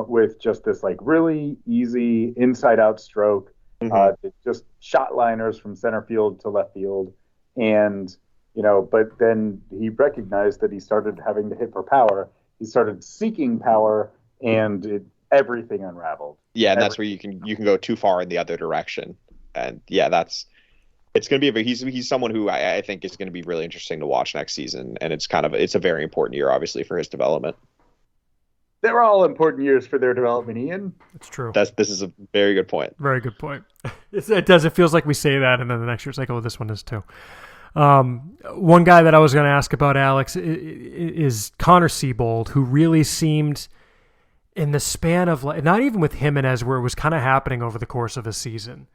with just this really easy inside out stroke, just shot liners from center field to left field. And, but then he recognized that he started having to hit for power. He started seeking power, and everything unraveled. Yeah, and that's where you can go too far in the other direction. And yeah, it's going to be he's someone who I think is going to be really interesting to watch next season. And it's a very important year, obviously, for his development. They're all important years for their development, Ian. It's true. This is a very good point. Very good point. It feels like we say that, and then the next year it's like, oh, this one is too. One guy that I was going to ask about, Alex, is Connor Siebold, who really seemed in the span of, not even with Jimenez, where it was kind of happening over the course of a season,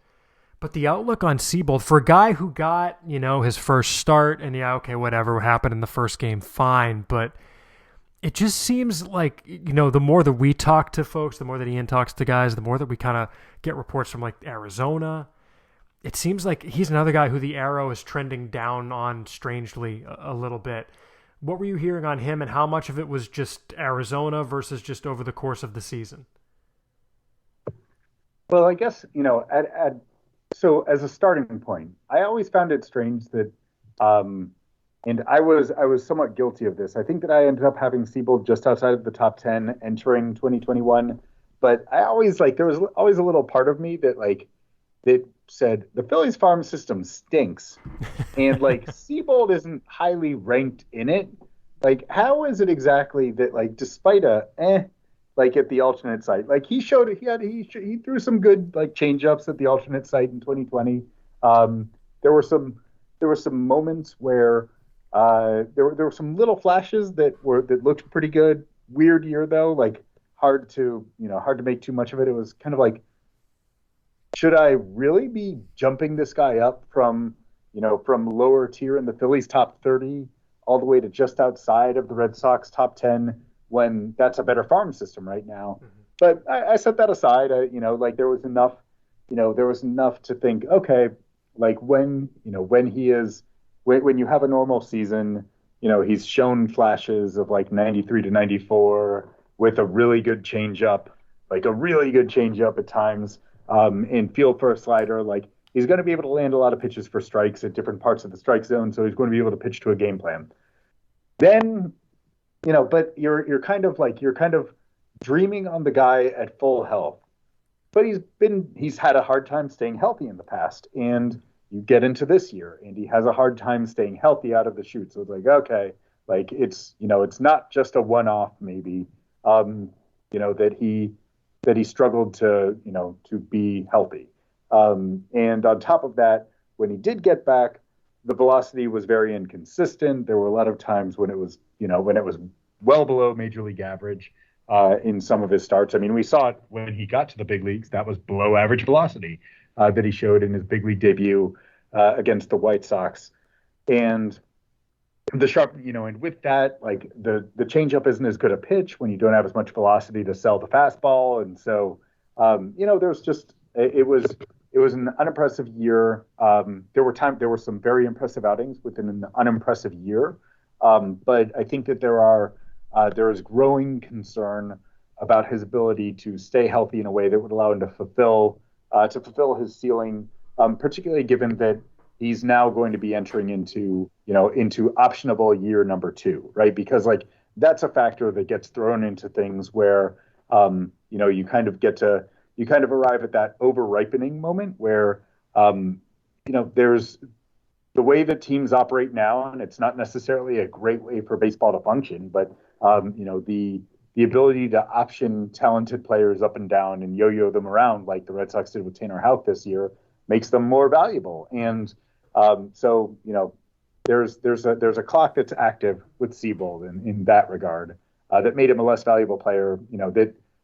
but the outlook on Siebold for a guy who got, his first start, and whatever happened in the first game, fine, but it just seems like, the more that we talk to folks, the more that Ian talks to guys, the more that we kind of get reports from Arizona, it seems like he's another guy who the arrow is trending down on strangely a little bit. What were you hearing on him, and how much of it was just Arizona versus just over the course of the season? Well, I guess, so as a starting point, I always found it strange that, and I was somewhat guilty of this. I think that I ended up having Siebold just outside of the top 10 entering 2021. But I always there was always a little part of me that that said the Phillies farm system stinks, and Siebold isn't highly ranked in it. How is it exactly that despite a at the alternate site, he threw some good changeups at the alternate site in 2020. There were some there were some moments where there were some little flashes that looked pretty good. Weird year though, like hard to make too much of it. It was kind of like, should I really be jumping this guy up from lower tier in the Phillies top 30 all the way to just outside of the Red Sox top 10 when that's a better farm system right now? Mm-hmm. But I set that aside. Like there was enough to think, okay, like when you have a normal season, he's shown flashes of like 93 to 94 with a really good changeup at times, and feel for a slider. Like he's going to be able to land a lot of pitches for strikes at different parts of the strike zone, so he's going to be able to pitch to a game plan. Then, but you're kind of dreaming on the guy at full health, but he's had a hard time staying healthy in the past, and you get into this year and he has a hard time staying healthy out of the chute. So it's like, okay, like it's not just a one-off maybe, that he struggled to be healthy. And on top of that, when he did get back, the velocity was very inconsistent. There were a lot of times when it was well below major league average in some of his starts. I mean, we saw it when he got to the big leagues. That was below average velocity that he showed in his big league debut against the White Sox. And the sharp, and with that, like the changeup isn't as good a pitch when you don't have as much velocity to sell the fastball. And so, there's just, it was an unimpressive year. There were some very impressive outings within an unimpressive year. But I think that there is growing concern about his ability to stay healthy in a way that would allow him to fulfill his ceiling, particularly given that he's now going to be entering into optionable year number 2, right? Because like that's a factor that gets thrown into things where you kind of arrive at that over ripening moment where there's the way that teams operate now, and it's not necessarily a great way for baseball to function, but the ability to option talented players up and down and yo-yo them around like the Red Sox did with Tanner Houck this year makes them more valuable. And so there's a clock that's active with Seabold in that regard that made him a less valuable player.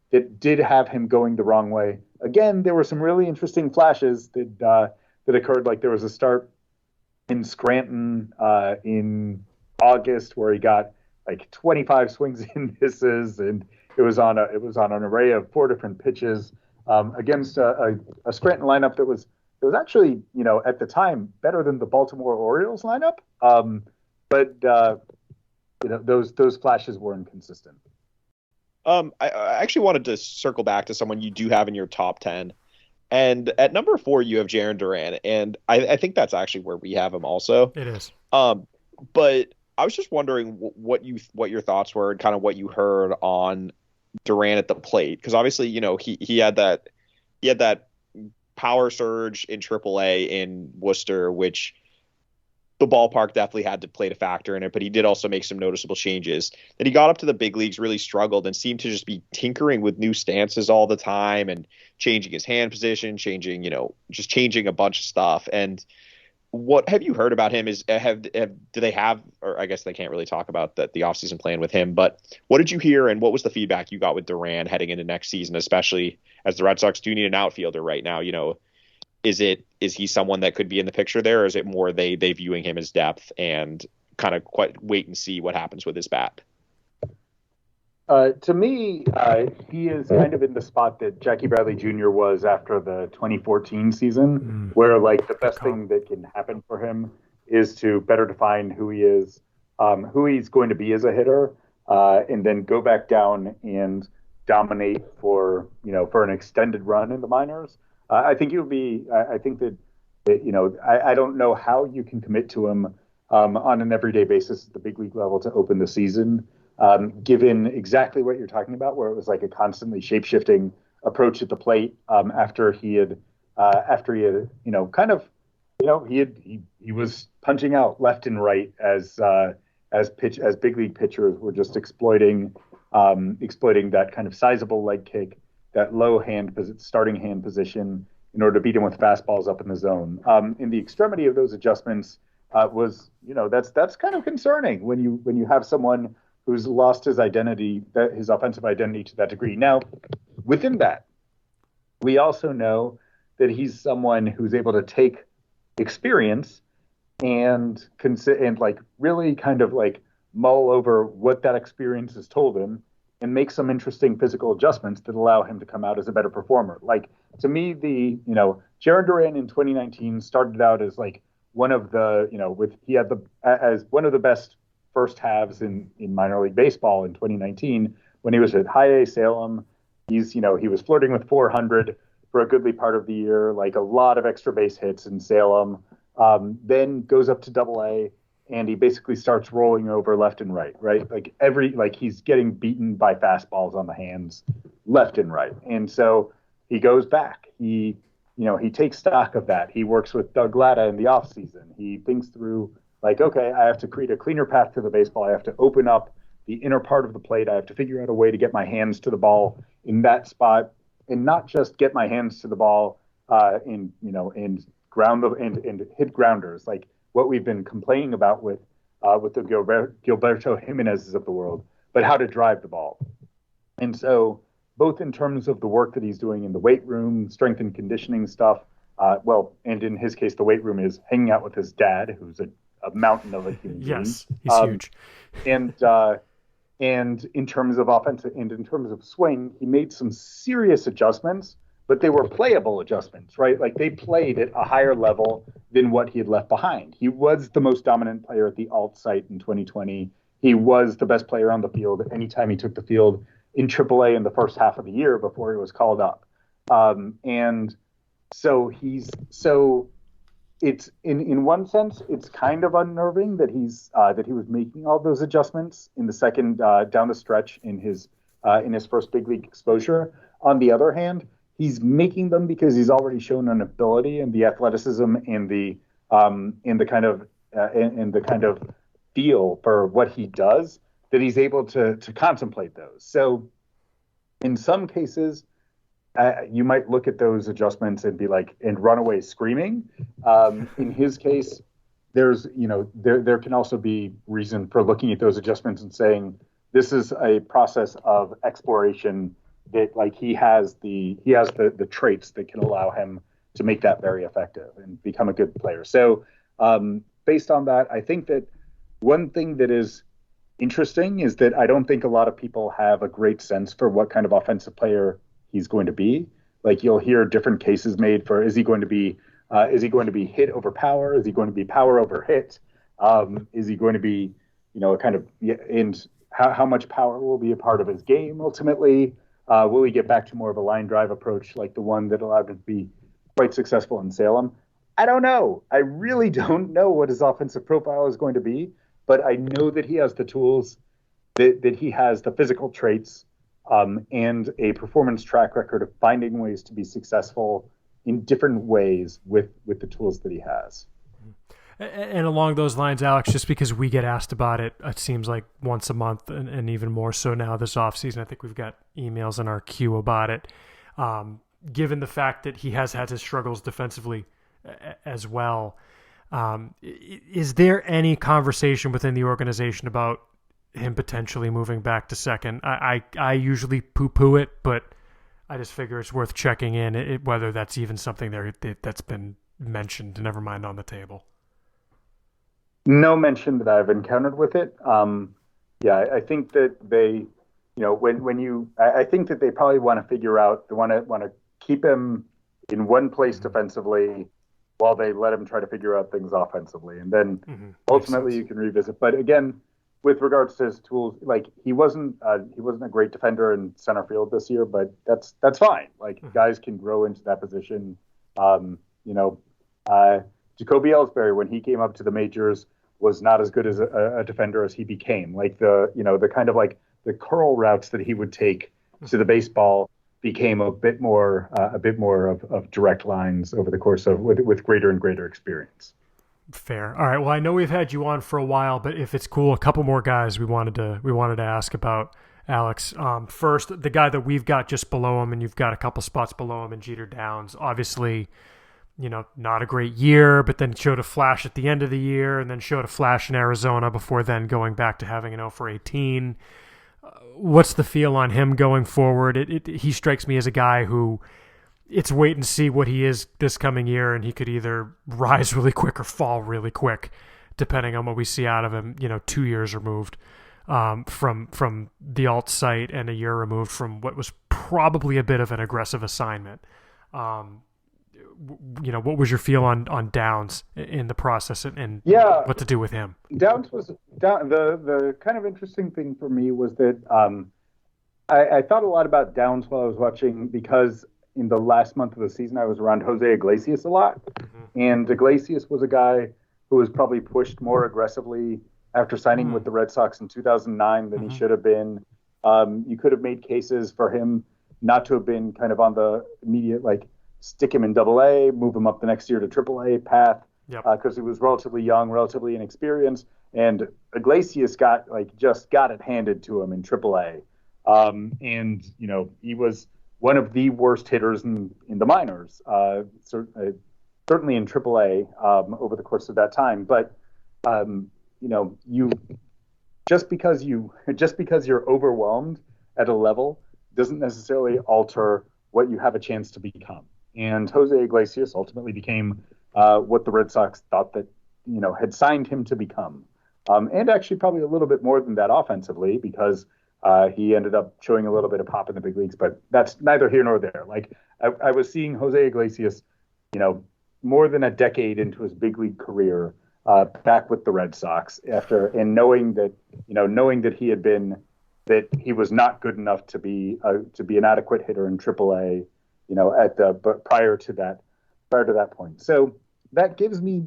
That did have him going the wrong way. Again, there were some really interesting flashes that occurred. Like there was a start in Scranton in August where he got like 25 swings and misses, and it was on an array of 4 different pitches against a Scranton lineup that was actually at the time better than the Baltimore Orioles lineup. But those flashes were inconsistent. I actually wanted to circle back to someone you do have in your top 10. And at number 4, you have Jarren Duran. And I think that's actually where we have him also. It is. But I was just wondering what your thoughts were and kind of what you heard on Duran at the plate. Because obviously, he had that power surge in AAA in Worcester, which the ballpark definitely had to play a factor in it, but he did also make some noticeable changes. Then he got up to the big leagues, really struggled, and seemed to just be tinkering with new stances all the time and changing his hand position, changing a bunch of stuff. And what have you heard about him? Do they have, or I guess they can't really talk about the offseason plan with him, but what did you hear and what was the feedback you got with Duran heading into next season, especially as the Red Sox do need an outfielder right now? Is he someone that could be in the picture there, or is it more they viewing him as depth and kind of wait and see what happens with his bat? To me, he is kind of in the spot that Jackie Bradley Jr. was after the 2014 season, where like the best thing that can happen for him is to better define who he is, who he's going to be as a hitter, and then go back down and dominate for an extended run in the minors. I think it would be. I think that I don't know how you can commit to him on an everyday basis at the big league level to open the season, given exactly what you're talking about, where it was like a constantly shape-shifting approach at the plate after he was punching out left and right as big league pitchers were just exploiting that kind of sizable leg kick, that low starting hand position in order to beat him with fastballs up in the zone. In the extremity of those adjustments, was, that's kind of concerning when you have someone who's lost his identity, his offensive identity to that degree. Now, within that, we also know that he's someone who's able to take experience and like really kind of like mull over what that experience has told him and make some interesting physical adjustments that allow him to come out as a better performer. Like, to me, Jarren Duran in 2019 started out as like one of the, he had as one of the best first halves in minor league baseball in 2019 when he was at high A Salem. He was flirting with 400 for a goodly part of the year, like a lot of extra base hits in Salem. Then goes up to Double A, and he basically starts rolling over left and right? Like he's getting beaten by fastballs on the hands left and right. And so he goes back. He takes stock of that. He works with Doug Latta in the offseason. He thinks through, like, okay, I have to create a cleaner path to the baseball. I have to open up the inner part of the plate. I have to figure out a way to get my hands to the ball in that spot, and not just get my hands to the ball and hit grounders, like what we've been complaining about with the Gilberto Jimenez's of the world, but how to drive the ball. And so, both in terms of the work that he's doing in the weight room, strength and conditioning stuff, and in his case, the weight room is hanging out with his dad, who's a mountain of a human being. Yes, he's huge. And in terms of offensive and in terms of swing, he made some serious adjustments, but they were playable adjustments, right? Like, they played at a higher level than what he had left behind. He was the most dominant player at the alt site in 2020. He was the best player on the field anytime he took the field in AAA in the first half of the year before he was called up. And so it's in one sense, it's kind of unnerving that that he was making all those adjustments in the second down the stretch in his first big league exposure. On the other hand, he's making them because he's already shown an ability and the athleticism and the kind of feel for what he does, that he's able to contemplate those. So in some cases, you might look at those adjustments and be like, and run away screaming. In his case, there can also be reason for looking at those adjustments and saying, this is a process of exploration that, like, he has the traits that can allow him to make that very effective and become a good player. So based on that, I think that one thing that is interesting is that I don't think a lot of people have a great sense for what kind of offensive player he's going to be. Like, you'll hear different cases made for, is he going to be hit over power? Is he going to be power over hit? Is he going to be, and how much power will be a part of his game ultimately? Will he get back to more of a line drive approach like the one that allowed him to be quite successful in Salem? I don't know. I really don't know what his offensive profile is going to be, but I know that he has the tools, that he has the physical traits, and a performance track record of finding ways to be successful in different ways with the tools that he has. And along those lines, Alex, just because we get asked about it, it seems like once a month, and even more so now this offseason, I think we've got emails in our queue about it. Given the fact that he has had his struggles defensively as well, is there any conversation within the organization about him potentially moving back to second? I usually poo-poo it, but I just figure it's worth checking in whether that's even something that's been mentioned, never mind on the table. No mention that I've encountered with it. I think that they, I think that they probably want to figure out, they want to keep him in one place defensively while they let him try to figure out things offensively, and then ultimately you can revisit. But again, with regards to his tools, like, he wasn't a great defender in center field this year, but that's fine. Like, guys can grow into that position. Jacoby Ellsbury, when he came up to the majors, was not as good as a defender as he became. Like, the kind of like the curl routes that he would take to the baseball became a bit more of direct lines over the course of with greater and greater experience. Fair. All right. Well, I know we've had you on for a while, but if it's cool, a couple more guys we wanted to ask about, Alex. First, the guy that we've got just below him, and you've got a couple spots below him, in Jeter Downs. Obviously, not a great year, but then showed a flash at the end of the year and then showed a flash in Arizona before then going back to having an 0 for 18. What's the feel on him going forward? He strikes me as a guy who it's wait and see what he is this coming year, and he could either rise really quick or fall really quick, depending on what we see out of him, 2 years removed from the alt site and a year removed from what was probably a bit of an aggressive assignment. What was your feel on Downs in the process and what to do with him? Downs was the kind of interesting thing for me was that I thought a lot about Downs while I was watching, because in the last month of the season I was around Jose Iglesias a lot, and Iglesias was a guy who was probably pushed more aggressively after signing with the Red Sox in 2009 than he should have been. You could have made cases for him not to have been kind of on the immediate, stick him in AA, move him up the next year to AAA path, because he was relatively young, relatively inexperienced, and Iglesias got it handed to him in AAA. And he was one of the worst hitters in the minors, certainly in AAA over the course of that time. But you just because you're overwhelmed at a level doesn't necessarily alter what you have a chance to become. And Jose Iglesias ultimately became what the Red Sox thought that had signed him to become, and actually probably a little bit more than that offensively, because he ended up showing a little bit of pop in the big leagues. But that's neither here nor there. I was seeing Jose Iglesias, more than a decade into his big league career, back with the Red Sox knowing that he was not good enough to be an adequate hitter in AAA, but prior to that point. So that gives me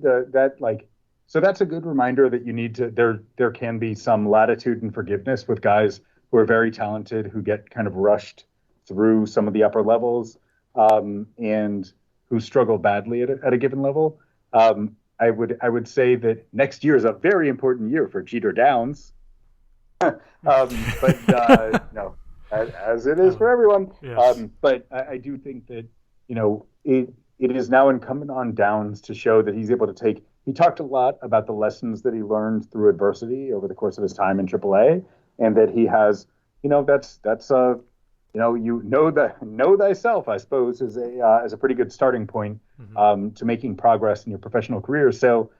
so that's a good reminder that you need to, there can be some latitude and forgiveness with guys who are very talented, who get kind of rushed through some of the upper levels, and who struggle badly at a given level. I would say that next year is a very important year for Jeter Downs. No, as it is for everyone. Yes. But I do think that, it is now incumbent on Downs to show that he's able to he talked a lot about the lessons that he learned through adversity over the course of his time in AAA, and that he has, know thyself, I suppose, is a pretty good starting point to making progress in your professional career. So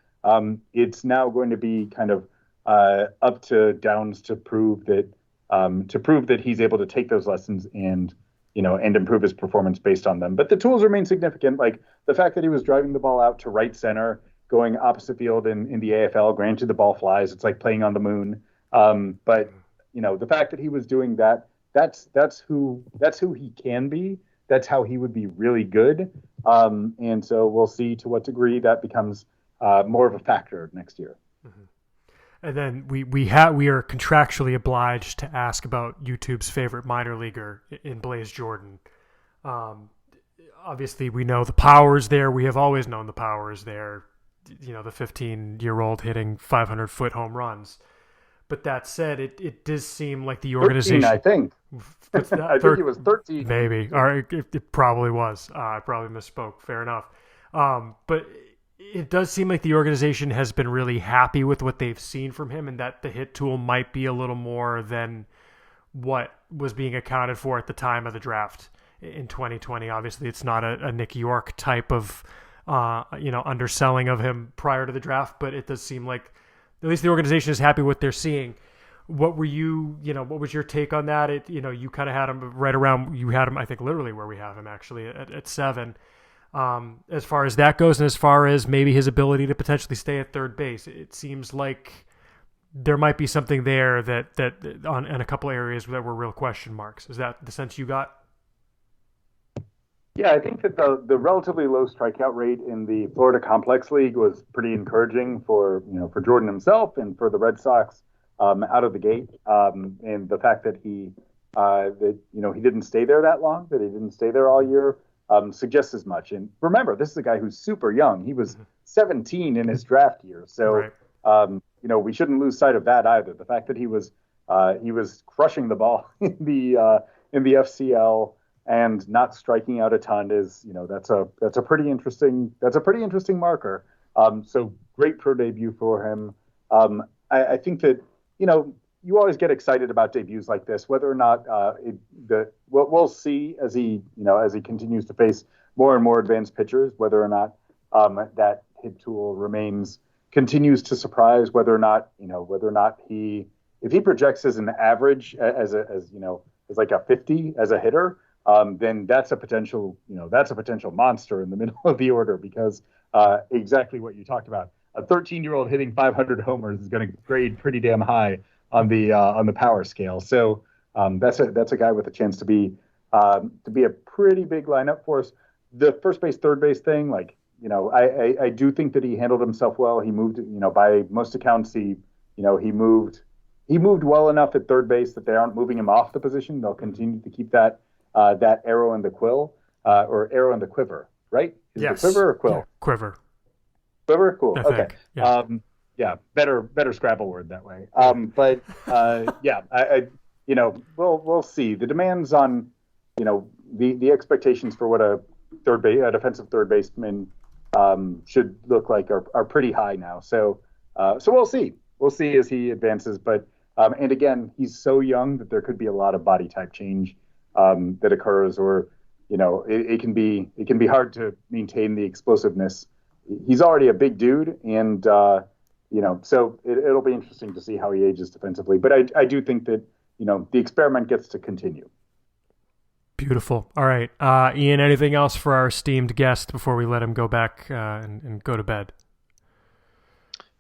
it's now going to be kind of up to Downs to prove that he's able to take those lessons and improve his performance based on them. But the tools remain significant, like the fact that he was driving the ball out to right center, going opposite field in the AFL. Granted, the ball flies; it's like playing on the moon. But the fact that he was doing that, that's who he can be. That's how he would be really good. And so we'll see to what degree that becomes more of a factor next year. And then we are contractually obliged to ask about YouTube's favorite minor leaguer in Blaze Jordan. Obviously, we know the power is there. We have always known the power is there. The 15-year-old hitting 500-foot home runs. But that said, it does seem like the organization. 13, I think. I think it was 13. Maybe, or it probably was. I probably misspoke. Fair enough. But it does seem like the organization has been really happy with what they've seen from him, and that the hit tool might be a little more than what was being accounted for at the time of the draft in 2020. Obviously, it's not a Nick York type of underselling of him prior to the draft, but it does seem like at least the organization is happy with what they're seeing. What were what was your take on that? You kind of had him right around, you had him, I think, literally where we have him actually at 7. As far as that goes, and as far as maybe his ability to potentially stay at third base, it seems like there might be something there that in a couple areas that were real question marks. Is that the sense you got? Yeah, I think that the relatively low strikeout rate in the Florida Complex League was pretty encouraging for Jordan himself and for the Red Sox out of the gate. And the fact that he didn't stay there that long, that he didn't stay there all year, suggests as much. And remember, this is a guy who's super young. He was 17 in his draft year, so right. We shouldn't lose sight of that either. The fact that he was crushing the ball in the FCL. and not striking out a ton is, that's a pretty interesting marker. So great pro debut for him. I think that, you always get excited about debuts like this, whether or not we'll see as he continues to face more and more advanced pitchers, whether or not that hit tool continues to surprise, whether or not if he projects as an average as like a 50 as a hitter, then that's a potential monster in the middle of the order, because exactly what you talked about. A 13-year-old hitting 500 homers is going to grade pretty damn high on the power scale. So that's a guy with a chance to be a pretty big lineup for us. The first base, third base thing, I do think that he handled himself well. He moved, by most accounts, he moved well enough at third base that they aren't moving him off the position. They'll continue to keep that arrow in the quill, or arrow in the quiver, right? Is yes. it quiver or quill? Yeah, quiver. Quiver? Cool. I okay. think. Yeah. Better Scrabble word that way. But we'll see. The demands on, the expectations for what a defensive third baseman should look like are pretty high now. So we'll see. We'll see as he advances. But and again, he's so young that there could be a lot of body type change that occurs, or it can be hard to maintain the explosiveness. He's already a big dude, and so it'll be interesting to see how he ages defensively. But I do think that the experiment gets to continue. Beautiful. All right, Ian. Anything else for our esteemed guest before we let him go back and go to bed?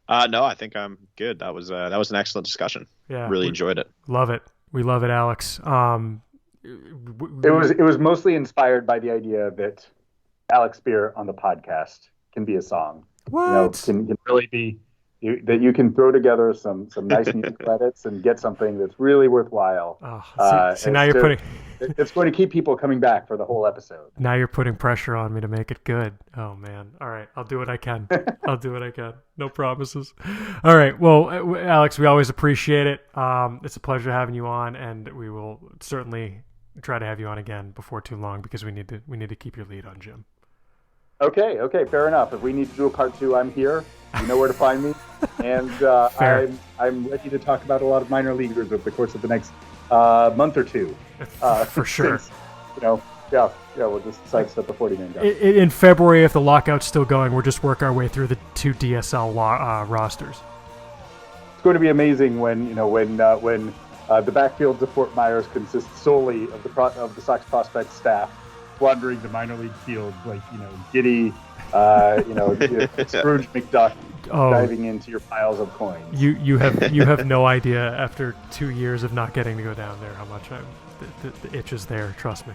No, I think I'm good. That was an excellent discussion. Yeah, really enjoyed it. Love it. We love it, Alex. It was mostly inspired by the idea that Alex Speier on the podcast can be a song. What? Can really be that you can throw together some nice music credits and get something that's really worthwhile. So now you're putting. It's going to keep people coming back for the whole episode. Now you're putting pressure on me to make it good. Oh man! All right, I'll do what I can. I'll do what I can. No promises. All right. Well, Alex, we always appreciate it. It's a pleasure having you on, and we will certainly try to have you on again before too long, because we need to keep your lead on Jim. Okay, fair enough. If we need to do a part 2, I'm here. You know where to find me, and I'm ready to talk about a lot of minor leaguers over the course of the next month or two. For sure. Since, we'll just sidestep the 40-man guy. In February, if the lockout's still going, we'll just work our way through the 2 DSL rosters. It's going to be amazing when the backfields of Fort Myers consist solely of the Sox prospect staff wandering the minor league field, like giddy, Scrooge McDuck diving into your piles of coins. You have no idea, after 2 years of not getting to go down there, how much the itch is there. Trust me.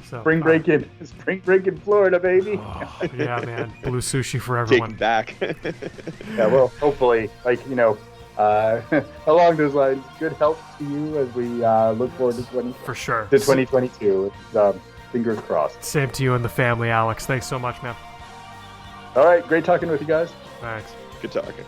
So spring break in Florida, baby. Yeah, man, blue sushi for everyone. Take back. Yeah, well, hopefully, along those lines, good health to you as we look forward to 2022. Fingers crossed. Same to you and the family, Alex. Thanks so much, man. All right. Great talking with you guys. Thanks. Good talking.